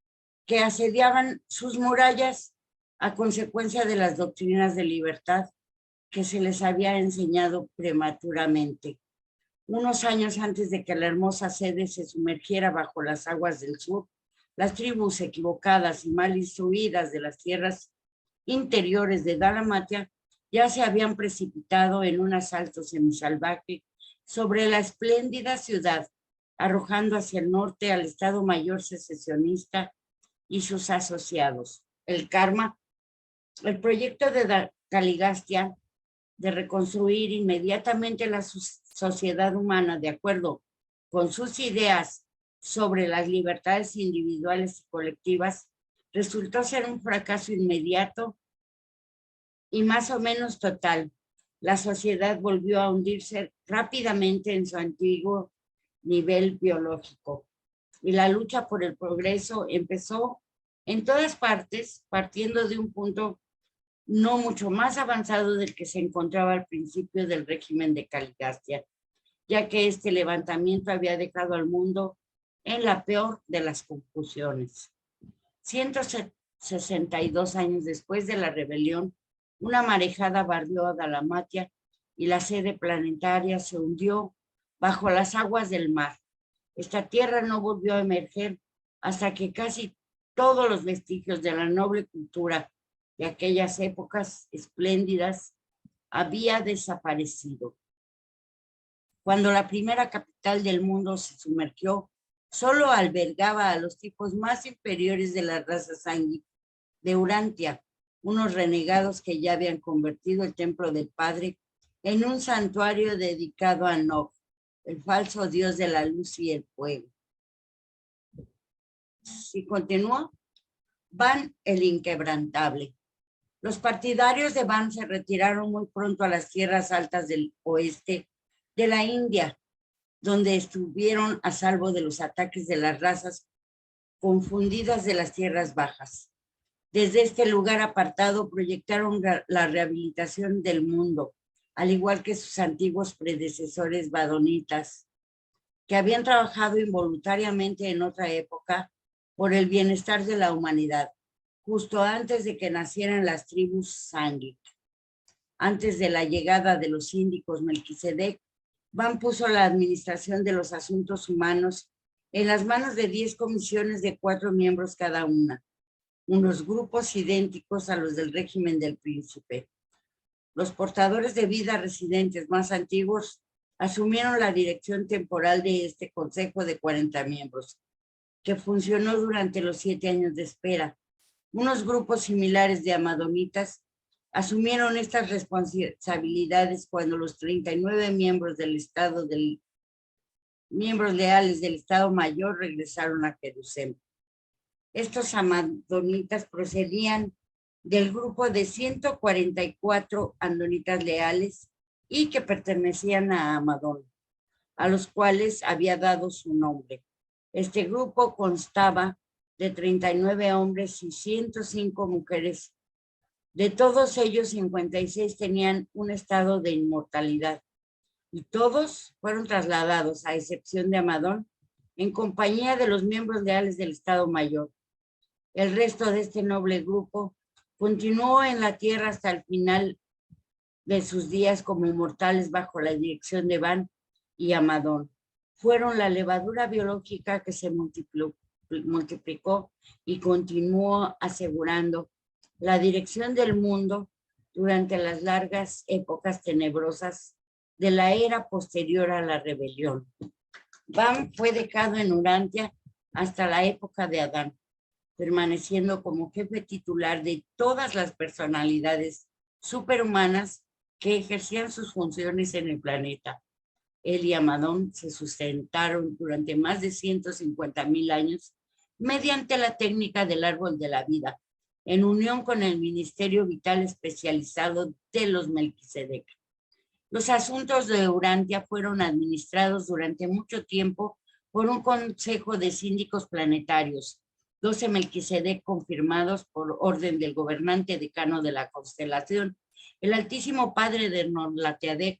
que asediaban sus murallas a consecuencia de las doctrinas de libertad que se les había enseñado prematuramente. Unos años antes de que la hermosa sede se sumergiera bajo las aguas del sur, las tribus equivocadas y mal instruidas de las tierras interiores de Dalamatia ya se habían precipitado en un asalto semisalvaje sobre la espléndida ciudad, arrojando hacia el norte al Estado Mayor secesionista y sus asociados. El karma, el proyecto de Caligastia de reconstruir inmediatamente la sociedad humana de acuerdo con sus ideas sobre las libertades individuales y colectivas, resultó ser un fracaso inmediato y más o menos total. La sociedad volvió a hundirse rápidamente en su antiguo nivel biológico y la lucha por el progreso empezó en todas partes, partiendo de un punto no mucho más avanzado del que se encontraba al principio del régimen de Caligastia, ya que este levantamiento había dejado al mundo en la peor de las confusiones. 162 años después de la rebelión, una marejada barrió a Dalmatia y la sede planetaria se hundió bajo las aguas del mar. Esta tierra no volvió a emerger hasta que casi todos los vestigios de la noble cultura de aquellas épocas espléndidas había desaparecido. Cuando la primera capital del mundo se sumergió, solo albergaba a los tipos más inferiores de la raza sanguínea de Urantia, unos renegados que ya habían convertido el templo del Padre en un santuario dedicado a Nog, el falso dios de la luz y el fuego. Si continúa, Ban el inquebrantable. Los partidarios de Ban se retiraron muy pronto a las tierras altas del oeste de la India, donde estuvieron a salvo de los ataques de las razas confundidas de las tierras bajas. Desde este lugar apartado proyectaron la rehabilitación del mundo, al igual que sus antiguos predecesores badonitas, que habían trabajado involuntariamente en otra época por el bienestar de la humanidad, justo antes de que nacieran las tribus Sangik. Antes de la llegada de los síndicos Melquisedec, Ban puso la administración de los asuntos humanos en las manos de 10 comisiones de 4 miembros cada una, unos grupos idénticos a los del régimen del príncipe. Los portadores de vida residentes más antiguos asumieron la dirección temporal de este consejo de 40 miembros, que funcionó durante los 7 años de espera. Unos grupos similares de amadonitas asumieron estas responsabilidades cuando los 39 miembros miembros leales del Estado Mayor regresaron a Jerusalén. Estos amadonitas procedían del grupo de 144 andonitas leales y que pertenecían a Amadón, a los cuales había dado su nombre. Este grupo constaba de 39 hombres y 105 mujeres. De todos ellos, 56 tenían un estado de inmortalidad y todos fueron trasladados, a excepción de Amadón, en compañía de los miembros leales del Estado Mayor. El resto de este noble grupo continuó en la tierra hasta el final de sus días como inmortales bajo la dirección de Ban y Amadón. Fueron la levadura biológica que se multiplicó y continuó asegurando la dirección del mundo durante las largas épocas tenebrosas de la era posterior a la rebelión. Ban fue dejado en Urantia hasta la época de Adán, permaneciendo como jefe titular de todas las personalidades superhumanas que ejercían sus funciones en el planeta. Él y Amadón se sustentaron durante más de 150,000 años mediante la técnica del árbol de la vida, en unión con el ministerio vital especializado de los Melquisedec. Los asuntos de Urantia fueron administrados durante mucho tiempo por un consejo de síndicos planetarios, 12 Melquisedec confirmados por orden del gobernante decano de la constelación, el Altísimo Padre de Norlateadec.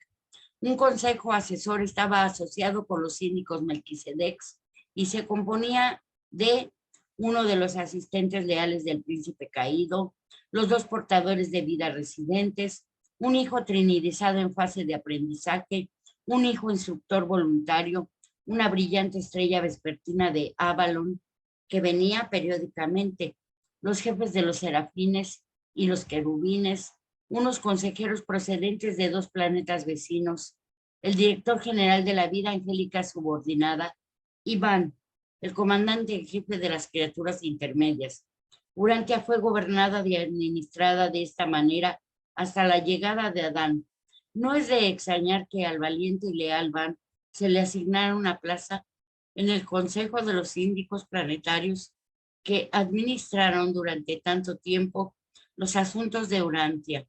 Un consejo asesor estaba asociado con los síndicos Melquisedecs y se componía de uno de los asistentes leales del príncipe caído, los 2 portadores de vida residentes, un hijo trinidizado en fase de aprendizaje, un hijo instructor voluntario, una brillante estrella vespertina de Avalon que venía periódicamente, los jefes de los serafines y los querubines, unos consejeros procedentes de 2 planetas vecinos, el director general de la vida angélica subordinada, y Ban, el comandante en jefe de las criaturas intermedias. Urantia fue gobernada y administrada de esta manera hasta la llegada de Adán. No es de extrañar que al valiente y leal Ban se le asignara una plaza en el Consejo de los Síndicos Planetarios que administraron durante tanto tiempo los asuntos de Urantia.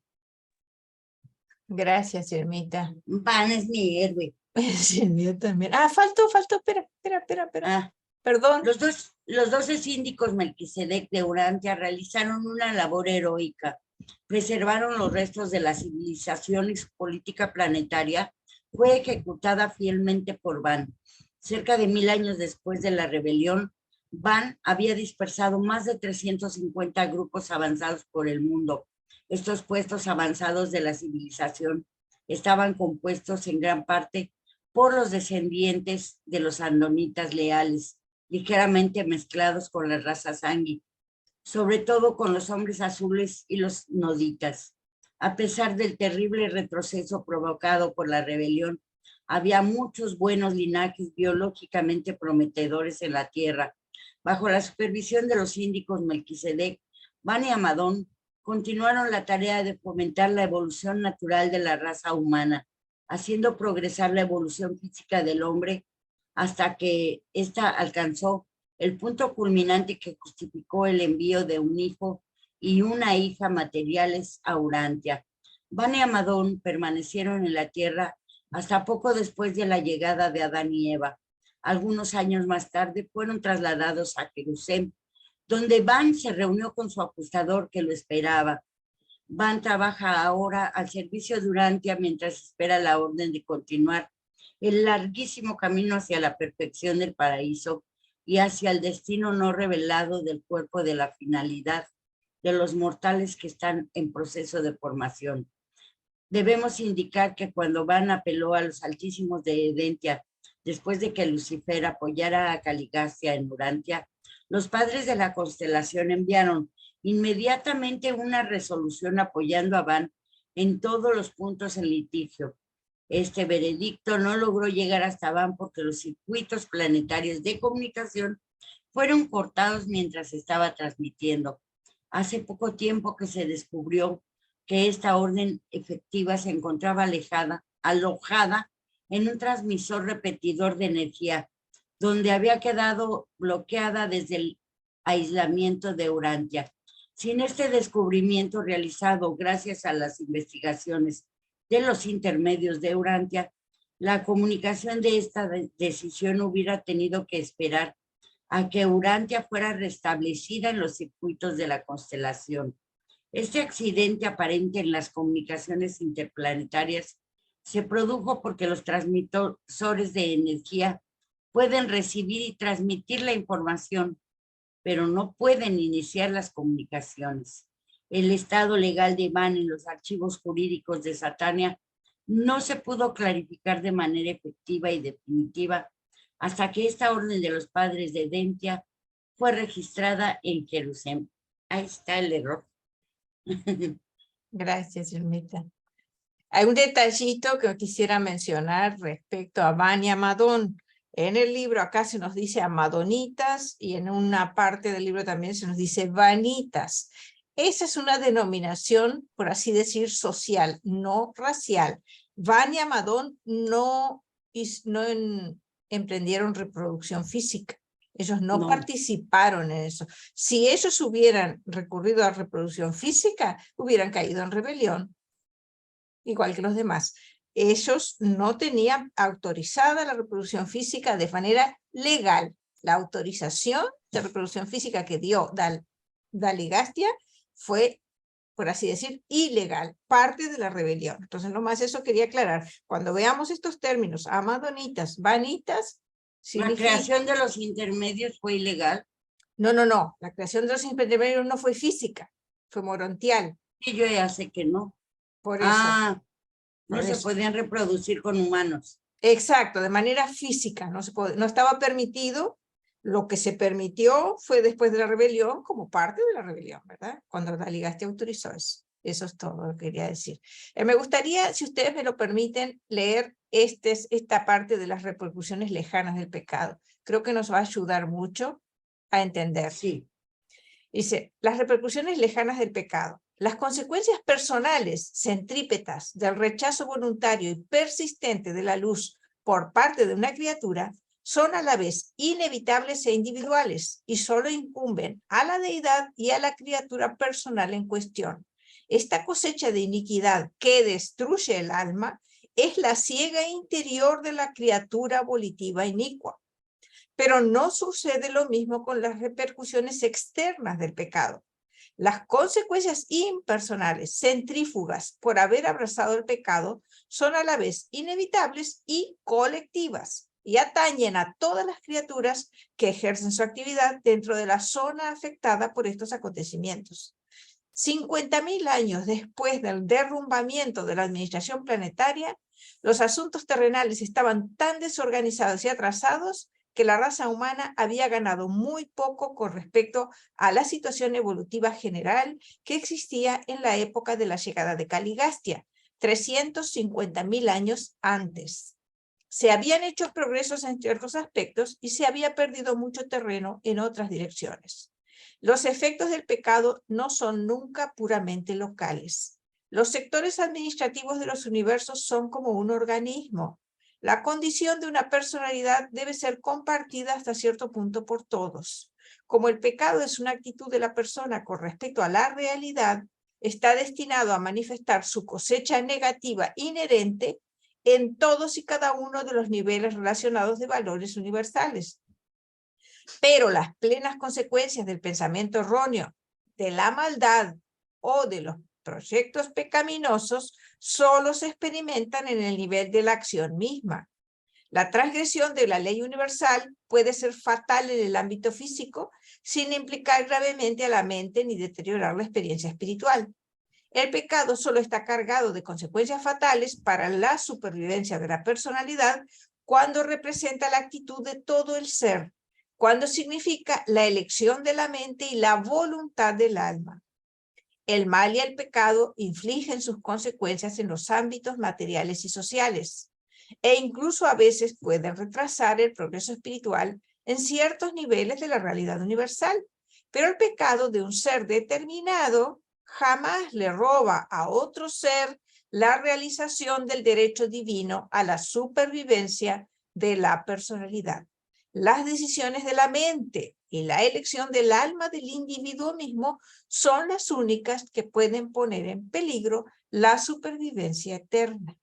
Gracias, Irmita. Ban es mi héroe. Sí, el mío también. Faltó, espera. Perdón. Los 12 síndicos Melquisedec de Urantia realizaron una labor heroica preservaron los restos de la civilización y su política planetaria fue ejecutada fielmente por Van. Cerca de 1000 años después de la rebelión, Van había dispersado más de 350 grupos avanzados por el mundo. Estos puestos avanzados de la civilización estaban compuestos en gran parte por los descendientes de los andonitas leales, ligeramente mezclados con la raza sangui, sobre todo con los hombres azules y los noditas. A pesar del terrible retroceso provocado por la rebelión, había muchos buenos linajes biológicamente prometedores en la tierra. Bajo la supervisión de los síndicos Melquisedec, Van y Amadón continuaron la tarea de fomentar la evolución natural de la raza humana, haciendo progresar la evolución física del hombre hasta que ésta alcanzó el punto culminante que justificó el envío de un hijo y una hija materiales a Urantia. Van y Amadón permanecieron en la tierra hasta poco después de la llegada de Adán y Eva. Algunos años más tarde fueron trasladados a Jerusalén, donde Van se reunió con su ajustador que lo esperaba. Van trabaja ahora al servicio de Urantia mientras espera la orden de continuar el larguísimo camino hacia la perfección del paraíso y hacia el destino no revelado del cuerpo de la finalidad de los mortales que están en proceso de formación. Debemos indicar que cuando Van apeló a los altísimos de Edentia, después de que Lucifer apoyara a Caligastia en Urantia, los padres de la constelación enviaron inmediatamente una resolución apoyando a Van en todos los puntos en litigio. Este veredicto no logró llegar hasta Van porque los circuitos planetarios de comunicación fueron cortados mientras estaba transmitiendo. Hace poco tiempo que se descubrió que esta orden efectiva se encontraba alojada en un transmisor repetidor de energía, donde había quedado bloqueada desde el aislamiento de Urantia. Sin este descubrimiento realizado gracias a las investigaciones de los intermedios de Urantia, la comunicación de esta decisión hubiera tenido que esperar a que Urantia fuera restablecida en los circuitos de la constelación. Este accidente aparente en las comunicaciones interplanetarias se produjo porque los transmisores de energía pueden recibir y transmitir la información, pero no pueden iniciar las comunicaciones. El estado legal de Van en los archivos jurídicos de Satania no se pudo clarificar de manera efectiva y definitiva hasta que esta orden de los padres de Edentia fue registrada en Jerusalén. Ahí está el error. Gracias, Irmita. Hay un detallito que quisiera mencionar respecto a Van y Amadón. En el libro acá se nos dice amadonitas y en una parte del libro también se nos dice vanitas. Esa es una denominación, por así decir, social, no racial. Van y Amadón no emprendieron reproducción física. Ellos no participaron en eso. Si ellos hubieran recurrido a reproducción física, hubieran caído en rebelión, igual que los demás. Ellos no tenían autorizada la reproducción física de manera legal. La autorización de reproducción física que dio Daligastia fue, por así decir, ilegal, parte de la rebelión. Entonces, nomás eso quería aclarar. Cuando veamos estos términos, amadonitas, vanitas, significa... ¿La creación de los intermedios fue ilegal? No. La creación de los intermedios no fue física, fue morontial. Sí, yo ya sé que no. Por eso. No se podían reproducir con humanos. Exacto, de manera física. No estaba permitido. Lo que se permitió fue después de la rebelión, como parte de la rebelión, ¿verdad? Cuando Daligastia autorizó eso. Eso es todo lo que quería decir. Me gustaría, si ustedes me lo permiten, leer esta parte de las repercusiones lejanas del pecado. Creo que nos va a ayudar mucho a entender. Sí. Dice, las repercusiones lejanas del pecado. Las consecuencias personales, centrípetas, del rechazo voluntario y persistente de la luz por parte de una criatura son a la vez inevitables e individuales y solo incumben a la deidad y a la criatura personal en cuestión. Esta cosecha de iniquidad que destruye el alma es la siega interior de la criatura volitiva inicua. Pero no sucede lo mismo con las repercusiones externas del pecado. Las consecuencias impersonales, centrífugas, por haber abrazado el pecado, son a la vez inevitables y colectivas, y atañen a todas las criaturas que ejercen su actividad dentro de la zona afectada por estos acontecimientos. 50.000 años después del derrumbamiento de la administración planetaria, los asuntos terrenales estaban tan desorganizados y atrasados que la raza humana había ganado muy poco con respecto a la situación evolutiva general que existía en la época de la llegada de Caligastia, 350.000 años antes. Se habían hecho progresos en ciertos aspectos y se había perdido mucho terreno en otras direcciones. Los efectos del pecado no son nunca puramente locales. Los sectores administrativos de los universos son como un organismo. La condición de una personalidad debe ser compartida hasta cierto punto por todos. Como el pecado es una actitud de la persona con respecto a la realidad, está destinado a manifestar su cosecha negativa inherente en todos y cada uno de los niveles relacionados de valores universales. Pero las plenas consecuencias del pensamiento erróneo, de la maldad o de los proyectos pecaminosos solo se experimentan en el nivel de la acción misma. La transgresión de la ley universal puede ser fatal en el ámbito físico sin implicar gravemente a la mente ni deteriorar la experiencia espiritual. El pecado solo está cargado de consecuencias fatales para la supervivencia de la personalidad cuando representa la actitud de todo el ser, cuando significa la elección de la mente y la voluntad del alma. El mal y el pecado infligen sus consecuencias en los ámbitos materiales y sociales, e incluso a veces pueden retrasar el progreso espiritual en ciertos niveles de la realidad universal. Pero el pecado de un ser determinado jamás le roba a otro ser la realización del derecho divino a la supervivencia de la personalidad. Las decisiones de la mente y la elección del alma del individuo mismo son las únicas que pueden poner en peligro la supervivencia eterna.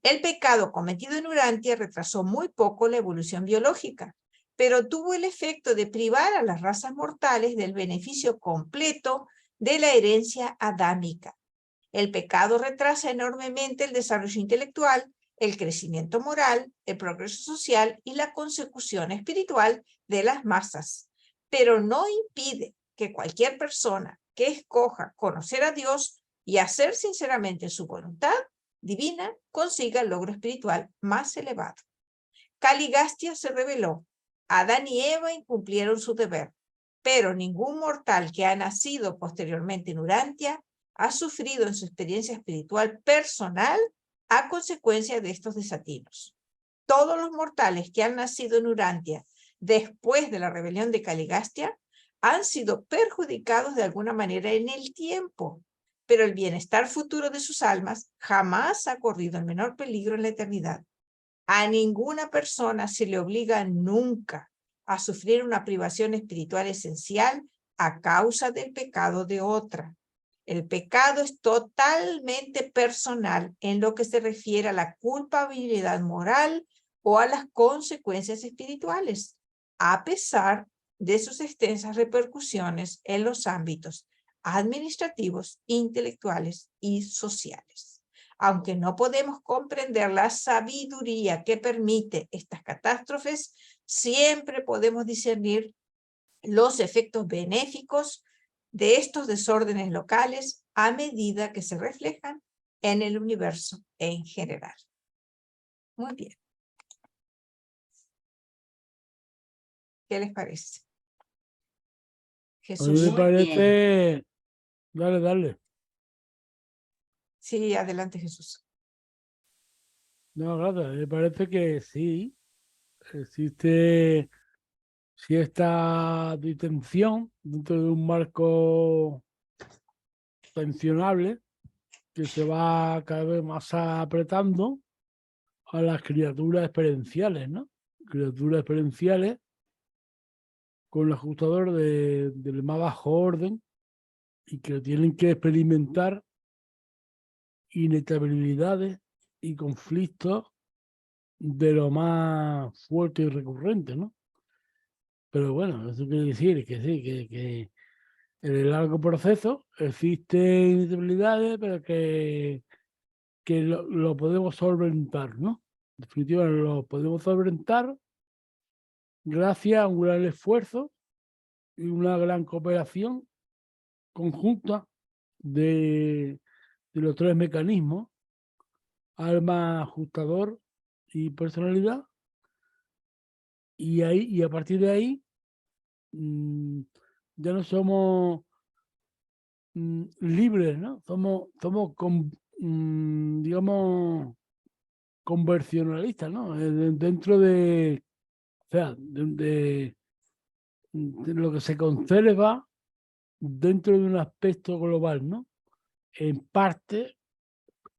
El pecado cometido en Urantia retrasó muy poco la evolución biológica, pero tuvo el efecto de privar a las razas mortales del beneficio completo de la herencia adámica. El pecado retrasa enormemente el desarrollo intelectual, el crecimiento moral, el progreso social y la consecución espiritual de las masas, pero no impide que cualquier persona que escoja conocer a Dios y hacer sinceramente su voluntad divina consiga el logro espiritual más elevado. Caligastia se rebeló. Adán y Eva incumplieron su deber, pero ningún mortal que ha nacido posteriormente en Urantia ha sufrido en su experiencia espiritual personal a consecuencia de estos desatinos. Todos los mortales que han nacido en Urantia después de la rebelión de Caligastia han sido perjudicados de alguna manera en el tiempo, pero el bienestar futuro de sus almas jamás ha corrido el menor peligro en la eternidad. A ninguna persona se le obliga nunca a sufrir una privación espiritual esencial a causa del pecado de otra. El pecado es totalmente personal en lo que se refiere a la culpabilidad moral o a las consecuencias espirituales, a pesar de sus extensas repercusiones en los ámbitos administrativos, intelectuales y sociales. Aunque no podemos comprender la sabiduría que permite estas catástrofes, siempre podemos discernir los efectos benéficos de estos desórdenes locales a medida que se reflejan en el universo en general. Muy bien. ¿Qué les parece? A mí me parece... Dale. Sí, adelante, Jesús. No, gracias. Me parece que sí. Existe cierta distensión dentro de un marco tensionable que se va cada vez más apretando a las criaturas experienciales, ¿no? Criaturas experienciales con el ajustador del más bajo orden y que tienen que experimentar inestabilidades y conflictos de lo más fuerte y recurrente, ¿no? Pero bueno, eso quiere decir que sí, En el largo proceso existen debilidades, pero que lo podemos solventar, ¿no? En definitiva, lo podemos solventar gracias a un gran esfuerzo y una gran cooperación conjunta de los tres mecanismos: alma, ajustador y personalidad. Y a partir de ahí ya no somos libres, ¿no? Somos digamos, conversionalistas, ¿no? Dentro de, o sea, de lo que se conserva dentro de un aspecto global, ¿no? En parte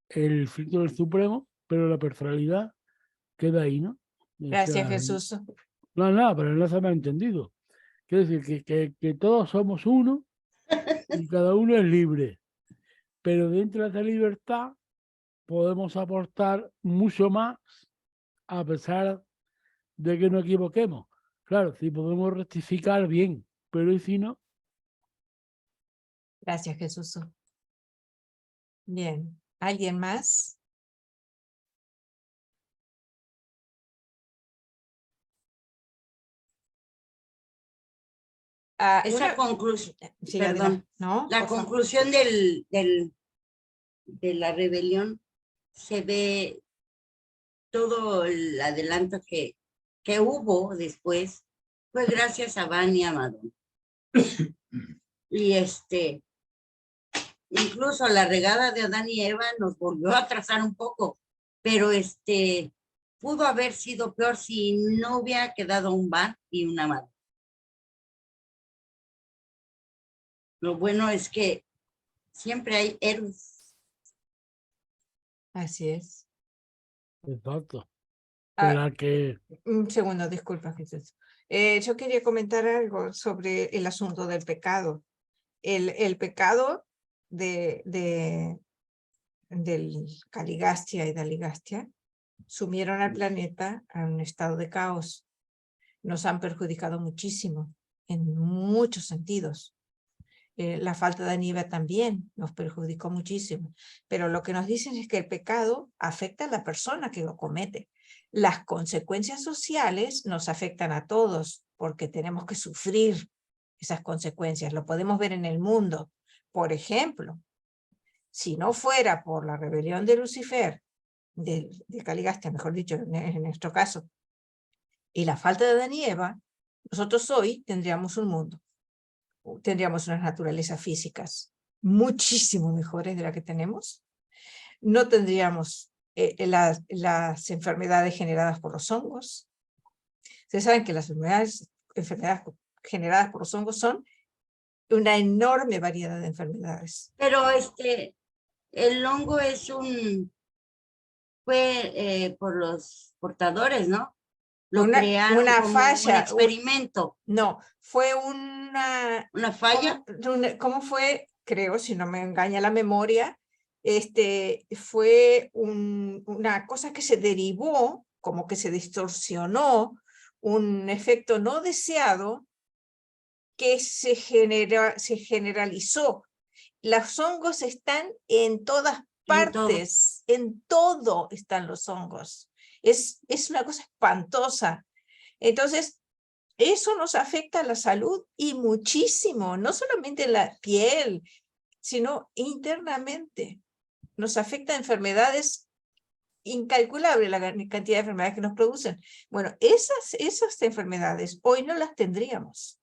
el filtro del Supremo, pero la personalidad queda ahí, ¿no? O Gracias, sea, Jesús. no, pero no se me ha entendido. Quiero decir que todos somos uno y cada uno es libre, pero dentro de esa libertad podemos aportar mucho más a pesar de que nos equivoquemos. Claro, si podemos rectificar bien, pero y si no. Gracias, Jesús. Bien. ¿Alguien más? Esa conclusión, Sí, perdón, adelante. ¿No? la Por favor. conclusión de la rebelión se ve todo el adelanto que hubo después, fue gracias a Van y a Madonna. Y incluso la regada de Adán y Eva nos volvió a atrasar un poco, pero pudo haber sido peor si no hubiera quedado un Van y una Madonna. Lo bueno es que siempre hay héroes. Así es. Exacto. Ah, Que un segundo, disculpa, Jesús. Yo quería comentar algo sobre el asunto del pecado. El pecado del Caligastia y Daligastia sumieron al planeta a un estado de caos. Nos han perjudicado muchísimo, en muchos sentidos. La falta de nieve también nos perjudicó muchísimo. Pero lo que nos dicen es que el pecado afecta a la persona que lo comete. Las consecuencias sociales nos afectan a todos porque tenemos que sufrir esas consecuencias. Lo podemos ver en el mundo. Por ejemplo, si no fuera por la rebelión de Lucifer, de Caligastia, mejor dicho, en nuestro caso, y la falta de Adán y Eva, nosotros hoy tendríamos un mundo, tendríamos unas naturalezas físicas muchísimo mejores de la que tenemos, no tendríamos las enfermedades generadas por los hongos. Ustedes saben que las enfermedades generadas por los hongos son una enorme variedad de enfermedades. Pero el hongo fue por los portadores, ¿no? Lo crearon una como falla, un experimento. No, fue una falla. ¿Cómo fue? Creo, si no me engaña la memoria, fue una cosa que se derivó, como que se distorsionó, un efecto no deseado que se generalizó. Los hongos están en todas partes, en todo están los hongos. Es una cosa espantosa. Entonces, eso nos afecta a la salud y muchísimo, no solamente la piel, sino internamente. Nos afecta a enfermedades incalculables, la cantidad de enfermedades que nos producen. Bueno, esas enfermedades hoy no las tendríamos.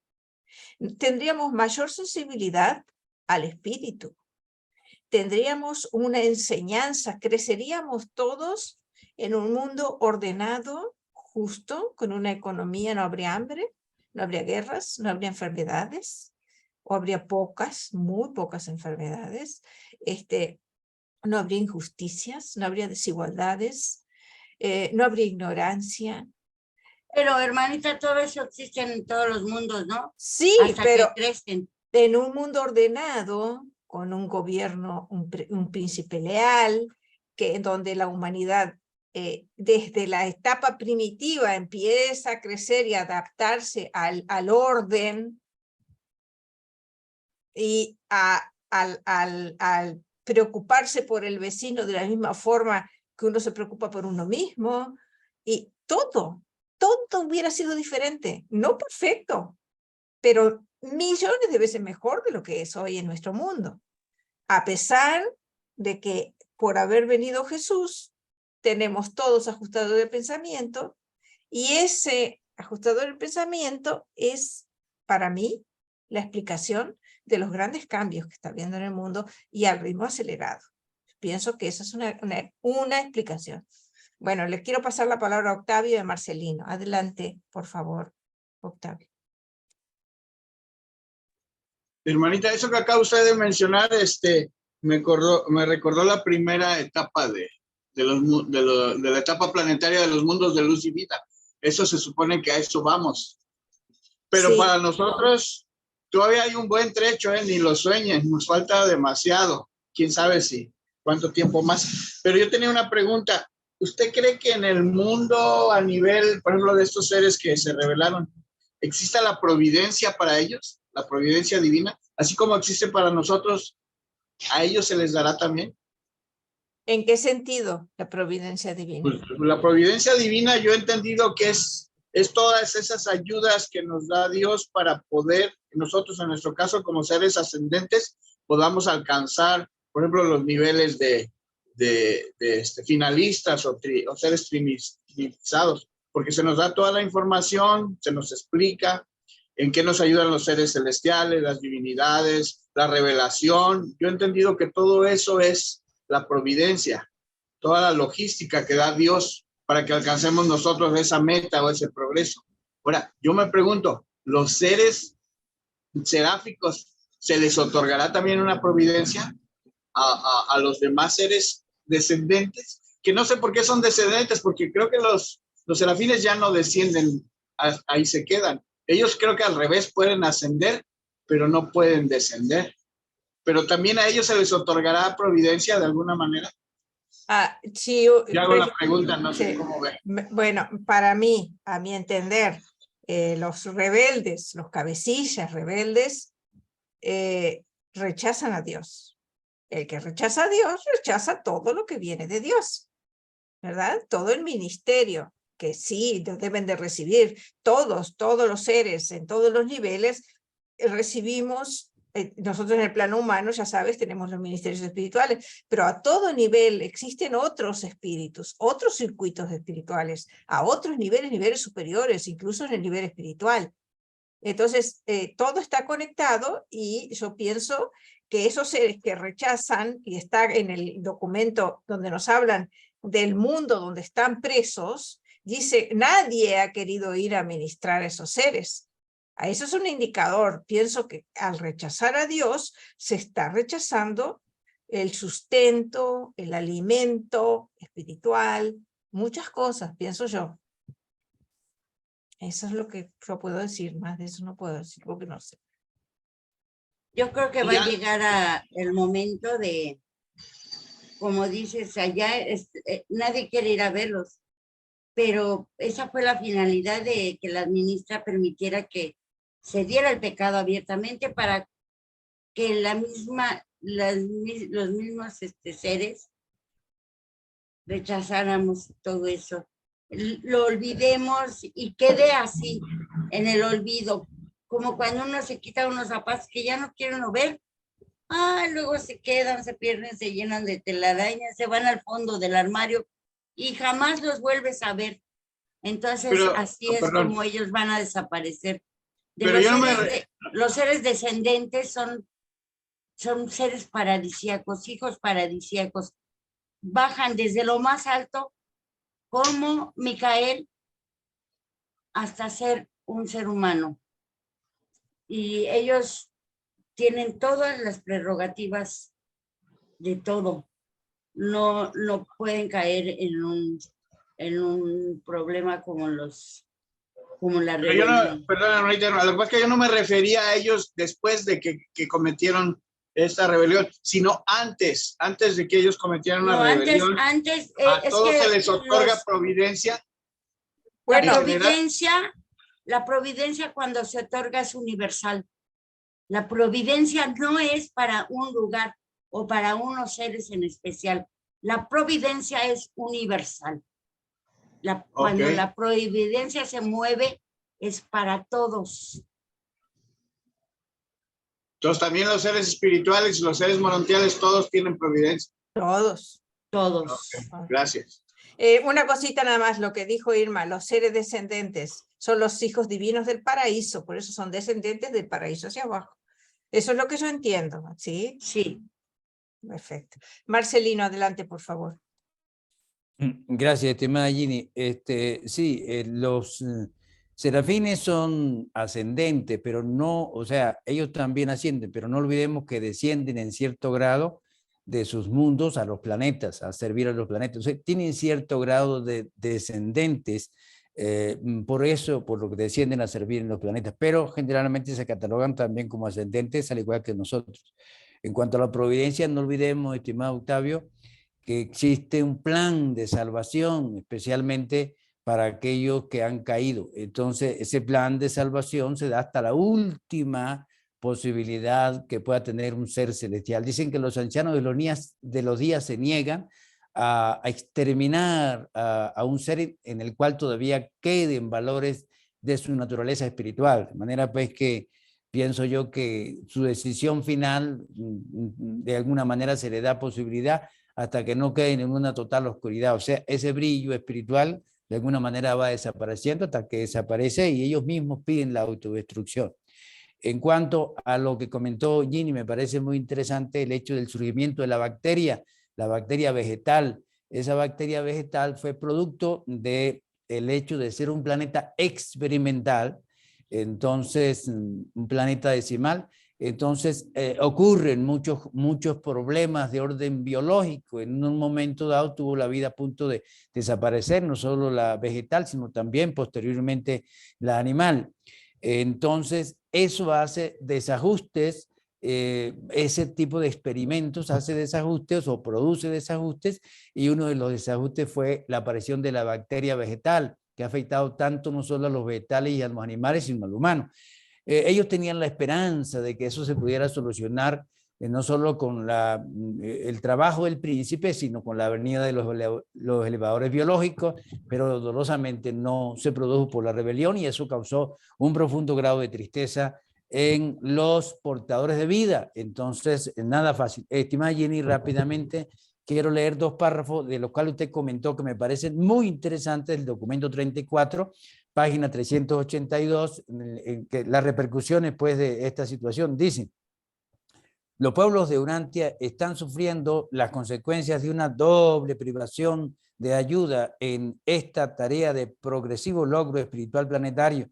Tendríamos mayor sensibilidad al espíritu. Tendríamos una enseñanza, creceríamos todos en un mundo ordenado, justo, con una economía, no habría hambre, no habría guerras, no habría enfermedades, o habría muy pocas enfermedades, no habría injusticias, no habría desigualdades, no habría ignorancia. Pero, hermanita, todo eso existe en todos los mundos, ¿no? Sí, hasta pero que crecen. En un mundo ordenado, con un gobierno, un príncipe leal, donde la humanidad desde la etapa primitiva empieza a crecer y adaptarse al orden, y al preocuparse por el vecino de la misma forma que uno se preocupa por uno mismo, y todo hubiera sido diferente, no perfecto, pero millones de veces mejor de lo que es hoy en nuestro mundo. A pesar de que por haber venido Jesús, tenemos todos ajustador de pensamiento, y ese ajustador de pensamiento es, para mí, la explicación de los grandes cambios que está habiendo en el mundo y al ritmo acelerado. Pienso que esa es una explicación. Bueno, le quiero pasar la palabra a Octavio de Marcelino. Adelante, por favor, Octavio. Hermanita, eso que acaba usted de mencionar, me recordó la primera etapa de la etapa planetaria de los mundos de luz y vida. Eso se supone que a eso vamos. Pero sí, para nosotros todavía hay un buen trecho, ni lo sueñen, nos falta demasiado. Quién sabe cuánto tiempo más. Pero yo tenía una pregunta. ¿Usted cree que en el mundo a nivel, por ejemplo, de estos seres que se revelaron, exista la providencia para ellos? La providencia divina, así como existe para nosotros, ¿a ellos se les dará también? ¿En qué sentido la providencia divina? Pues, la providencia divina yo he entendido que es todas esas ayudas que nos da Dios para poder, nosotros en nuestro caso como seres ascendentes, podamos alcanzar, por ejemplo, los niveles de finalistas o seres trinitizados, porque se nos da toda la información, se nos explica en qué nos ayudan los seres celestiales, las divinidades, la revelación. Yo he entendido que todo eso es la providencia, toda la logística que da Dios para que alcancemos nosotros esa meta o ese progreso. Ahora, yo me pregunto, ¿los seres seráficos se les otorgará también una providencia a los demás seres descendentes? Que no sé por qué son descendentes, porque creo que los serafines ya no descienden, ahí se quedan. Ellos creo que al revés pueden ascender, pero no pueden descender. Pero también a ellos se les otorgará providencia de alguna manera. Sí, yo hago la pregunta, no sé cómo ve. Bueno, para mí, a mi entender, los rebeldes, los cabecillas rebeldes, rechazan a Dios. El que rechaza a Dios, rechaza todo lo que viene de Dios, ¿verdad? Todo el ministerio, que sí, deben de recibir todos los seres en todos los niveles, recibimos. Nosotros en el plano humano, ya sabes, tenemos los ministerios espirituales, pero a todo nivel existen otros espíritus, otros circuitos espirituales, a otros niveles superiores, incluso en el nivel espiritual. Entonces, todo está conectado y yo pienso que esos seres que rechazan, y está en el documento donde nos hablan del mundo donde están presos, dice, nadie ha querido ir a ministrar a esos seres. Eso es un indicador. Pienso que al rechazar a Dios, se está rechazando el sustento, el alimento espiritual, muchas cosas, pienso yo. Eso es lo que yo puedo decir, más de eso no puedo decir porque no sé. Yo creo que va a llegar el momento de, como dices, allá nadie quiere ir a verlos, pero esa fue la finalidad de que la ministra permitiera que se diera el pecado abiertamente para que los mismos seres rechazáramos todo eso, lo olvidemos y quede así en el olvido, como cuando uno se quita unos zapatos que ya no quiere uno ver, luego se quedan, se pierden, se llenan de telarañas, se van al fondo del armario y jamás los vuelves a ver. Entonces así es como ellos van a desaparecer. Los seres descendentes son seres paradisíacos, hijos paradisíacos. Bajan desde lo más alto, como Micael, hasta ser un ser humano. Y ellos tienen todas las prerrogativas de todo. No pueden caer en un problema como la rebelión. Perdón, lo que pasa es que yo no me refería a ellos después de que cometieron esta rebelión, sino antes de que ellos cometieran una rebelión. A todos se les otorga providencia. La providencia cuando se otorga es universal. La providencia no es para un lugar o para unos seres en especial. La providencia es universal. Cuando la providencia se mueve, es para todos. Entonces también los seres espirituales y los seres morontiales todos tienen providencia. Todos. Todos. Okay, gracias. Una cosita nada más, lo que dijo Irma, los seres descendentes son los hijos divinos del paraíso, por eso son descendientes del paraíso hacia abajo. Eso es lo que yo entiendo, ¿sí? Sí. Perfecto. Marcelino, adelante, por favor. Gracias, estimada Ginny. Sí, los serafines son ascendentes, pero no, o sea, ellos también ascienden, pero no olvidemos que descienden en cierto grado de sus mundos a los planetas, a servir a los planetas. O sea, tienen cierto grado de descendentes, por eso, por lo que descienden a servir en los planetas, pero generalmente se catalogan también como ascendentes, al igual que nosotros. En cuanto a la providencia, no olvidemos, estimado Octavio, que existe un plan de salvación, especialmente para aquellos que han caído. Entonces, ese plan de salvación se da hasta la última posibilidad que pueda tener un ser celestial. Dicen que los ancianos de los días se niegan a exterminar a un ser en el cual todavía queden valores de su naturaleza espiritual. De manera pues que pienso yo que su decisión final de alguna manera se le da posibilidad hasta que no queden en una total oscuridad. O sea, ese brillo espiritual de alguna manera va desapareciendo hasta que desaparece y ellos mismos piden la autodestrucción. En cuanto a lo que comentó Ginny, me parece muy interesante el hecho del surgimiento de la bacteria vegetal. Esa bacteria vegetal fue producto del hecho de ser un planeta experimental, entonces un planeta decimal. Entonces ocurren muchos problemas de orden biológico. En un momento dado tuvo la vida a punto de desaparecer, no solo la vegetal, sino también posteriormente la animal. Entonces eso hace desajustes, ese tipo de experimentos hace desajustes o produce desajustes, y uno de los desajustes fue la aparición de la bacteria vegetal, que ha afectado tanto no solo a los vegetales y a los animales, sino al humano. Ellos tenían la esperanza de que eso se pudiera solucionar no solo con el trabajo del príncipe, sino con la venida de los elevadores biológicos, pero dolorosamente no se produjo por la rebelión y eso causó un profundo grado de tristeza en los portadores de vida. Entonces, nada fácil. Estimada Jenny, rápidamente quiero leer 2 párrafos de los cuales usted comentó que me parecen muy interesantes del documento 34, página 382, en que las repercusiones pues, de esta situación dicen: los pueblos de Urantia están sufriendo las consecuencias de una doble privación de ayuda en esta tarea de progresivo logro espiritual planetario.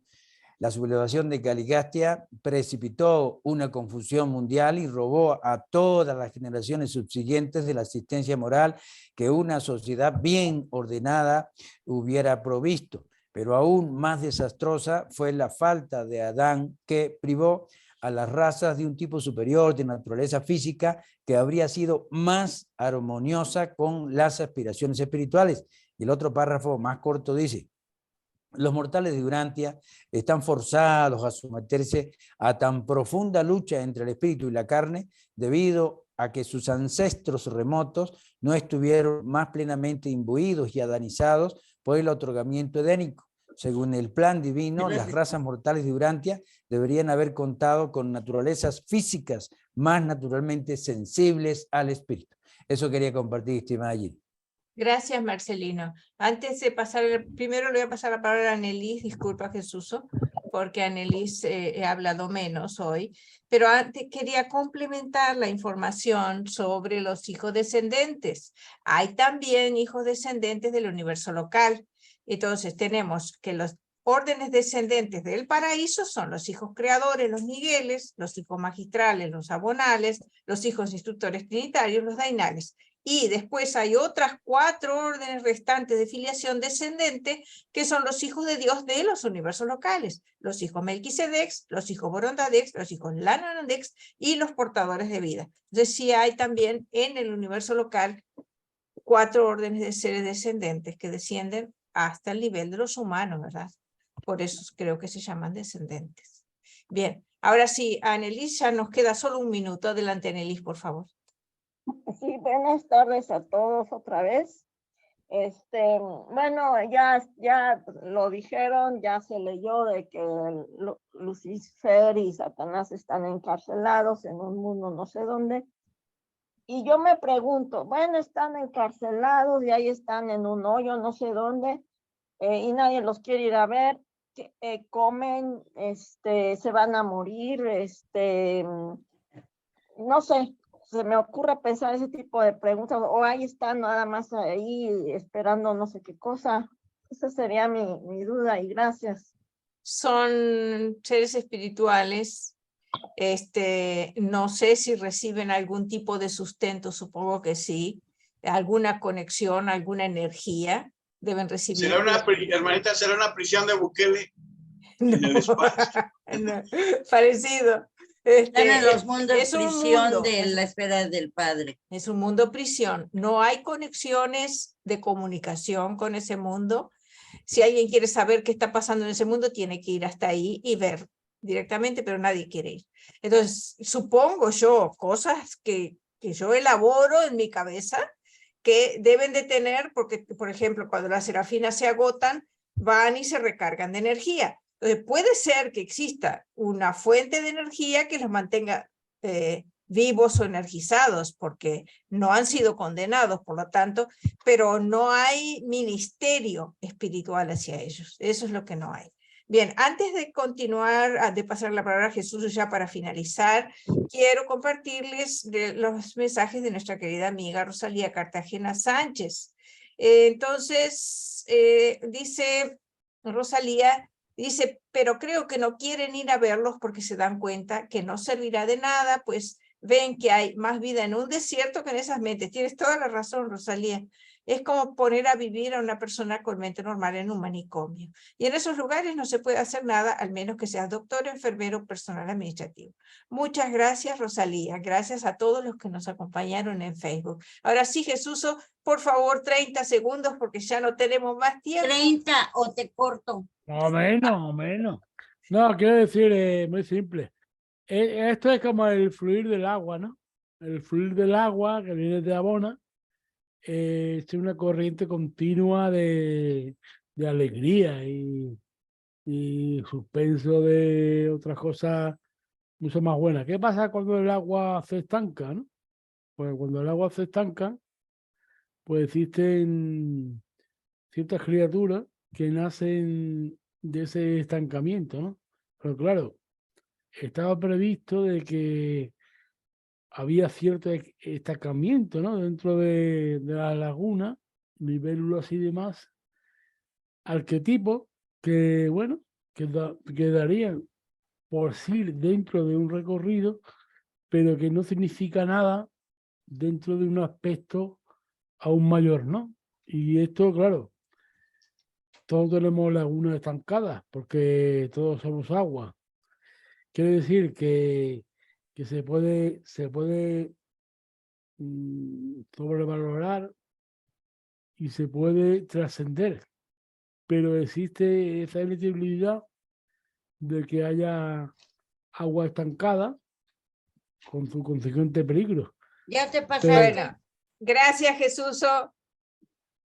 La sublevación de Caligastia precipitó una confusión mundial y robó a todas las generaciones subsiguientes de la asistencia moral que una sociedad bien ordenada hubiera provisto. Pero aún más desastrosa fue la falta de Adán, que privó a las razas de un tipo superior de naturaleza física que habría sido más armoniosa con las aspiraciones espirituales. Y el otro párrafo más corto dice: los mortales de Urantia están forzados a someterse a tan profunda lucha entre el espíritu y la carne debido a que sus ancestros remotos no estuvieron más plenamente imbuidos y adanizados por el otorgamiento edénico. Según el plan divino, las razas mortales de Urantia deberían haber contado con naturalezas físicas más naturalmente sensibles al espíritu. Eso quería compartir, estimada Gina. Gracias, Marcelino. Antes de pasar, primero le voy a pasar la palabra a Annelise, disculpa Jesús, porque Annelise he hablado menos hoy, pero antes quería complementar la información sobre los hijos descendentes. Hay también hijos descendentes del universo local. Entonces tenemos que los órdenes descendentes del paraíso son los hijos creadores, los migueles, los hijos magistrales, los abonales, los hijos instructores trinitarios, los dainales. Y después hay otras 4 órdenes restantes de filiación descendente que son los hijos de Dios de los universos locales, los hijos Melquisedex, los hijos Borondadex, los hijos Lanandex y los portadores de vida. Entonces sí hay también en el universo local 4 órdenes de seres descendentes que descienden hasta el nivel de los humanos, ¿verdad? Por eso creo que se llaman descendentes. Bien, ahora sí, Annelies, ya nos queda solo un minuto. Adelante, Annelies, por favor. Sí, buenas tardes a todos otra vez. Bueno, ya lo dijeron, ya se leyó de que Lucifer y Satanás están encarcelados en un mundo no sé dónde. Y yo me pregunto, bueno, están encarcelados y ahí están en un hoyo no sé dónde, y nadie los quiere ir a ver, comen, se van a morir, no sé. Se me ocurre pensar ese tipo de preguntas, o ahí están nada más ahí esperando no sé qué cosa. Esa sería mi duda y gracias. Son seres espirituales. No sé si reciben algún tipo de sustento, supongo que sí. Alguna conexión, alguna energía deben recibir. Hermanita, será una prisión de Bukele No. en el espacio. No, parecido. Están en los mundos es un prisión mundo, de la esfera del Padre. Es un mundo prisión. No hay conexiones de comunicación con ese mundo. Si alguien quiere saber qué está pasando en ese mundo, tiene que ir hasta ahí y ver directamente, pero nadie quiere ir. Entonces, supongo yo cosas que yo elaboro en mi cabeza que deben de tener, porque, por ejemplo, cuando las serafinas se agotan, van y se recargan de energía. Entonces, puede ser que exista una fuente de energía que los mantenga vivos o energizados, porque no han sido condenados, por lo tanto, pero no hay ministerio espiritual hacia ellos. Eso es lo que no hay. Bien, antes de continuar, de pasar la palabra a Jesús ya para finalizar, quiero compartirles los mensajes de nuestra querida amiga Rosalía Cartagena Sánchez. Entonces, dice Rosalía, dice, pero creo que no quieren ir a verlos porque se dan cuenta que no servirá de nada, pues ven que hay más vida en un desierto que en esas mentes. Tienes toda la razón, Rosalía. Es como poner a vivir a una persona con mente normal en un manicomio. Y en esos lugares no se puede hacer nada, al menos que seas doctor, enfermero, personal administrativo. Muchas gracias, Rosalía. Gracias a todos los que nos acompañaron en Facebook. Ahora sí, Jesús, por favor, 30 segundos porque ya no tenemos más tiempo. 30 o te corto. No, menos. No, quiero decir, muy simple. Esto es como el fluir del agua, ¿no? El fluir del agua que viene de Abona es una corriente continua de alegría y suspenso de otras cosas mucho más buenas. ¿Qué pasa cuando el agua se estanca, no? Pues cuando el agua se estanca, pues existen ciertas criaturas que nacen de ese estancamiento, ¿no? Pero claro, estaba previsto de que había cierto estancamiento, ¿no? Dentro de la laguna, libélulas y demás, arquetipos que, bueno, quedarían por sí dentro de un recorrido, pero que no significa nada dentro de un aspecto aún mayor, ¿no? Y esto, claro, todos tenemos lagunas estancadas porque todos somos agua. Quiere decir que se puede sobrevalorar y se puede trascender, pero existe esa inevitabilidad de que haya agua estancada con su consecuente peligro. Ya te pasaste. Bueno, gracias, Jesús.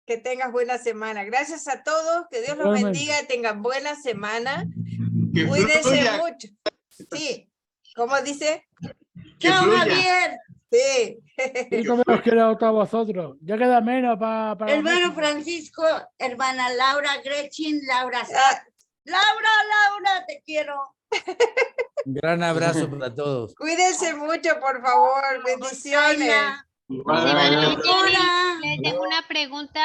Que tengas buena semana. Gracias a todos, que Dios los bendiga, tengan buena semana. Cuídense mucho. Sí, ¿cómo dice? ¡Chao, Javier! Sí. ¿Cómo nos queda a vosotros? Ya queda menos para Hermano México. Francisco, hermana Laura, Gretchen, Laura Laura, te quiero. Un gran abrazo para todos. Cuídense mucho, por favor. Bendiciones. Les tengo una pregunta.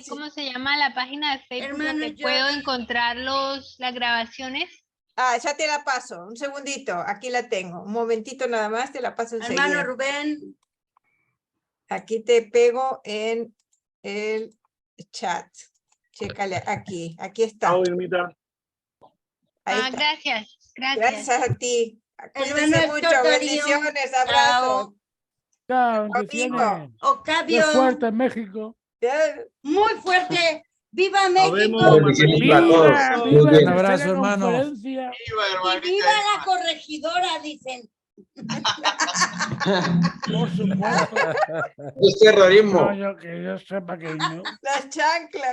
¿Cómo se llama la página de Facebook donde puedo encontrar las grabaciones? Ya te la paso. Un segundito. Aquí la tengo. Un momentito nada más. Te la paso enseguida. Hermano Rubén. Aquí te pego en el chat. Chécale aquí. Aquí está. Ahí está. Gracias. Gracias a ti. Cuídense mucho. Bendiciones. Abrazos. Chao, bendiciones. Octavio. Qué fuerte en México. Muy fuerte. ¡Viva Nos México! vemos. ¡Viva! ¡Viva! Un la abrazo, hermano. conferencia! Viva, ¡Y hermanita viva la Irma. corregidora! Dicen. Por supuesto. Es terrorismo. No, yo que yo sepa que no. Las chanclas.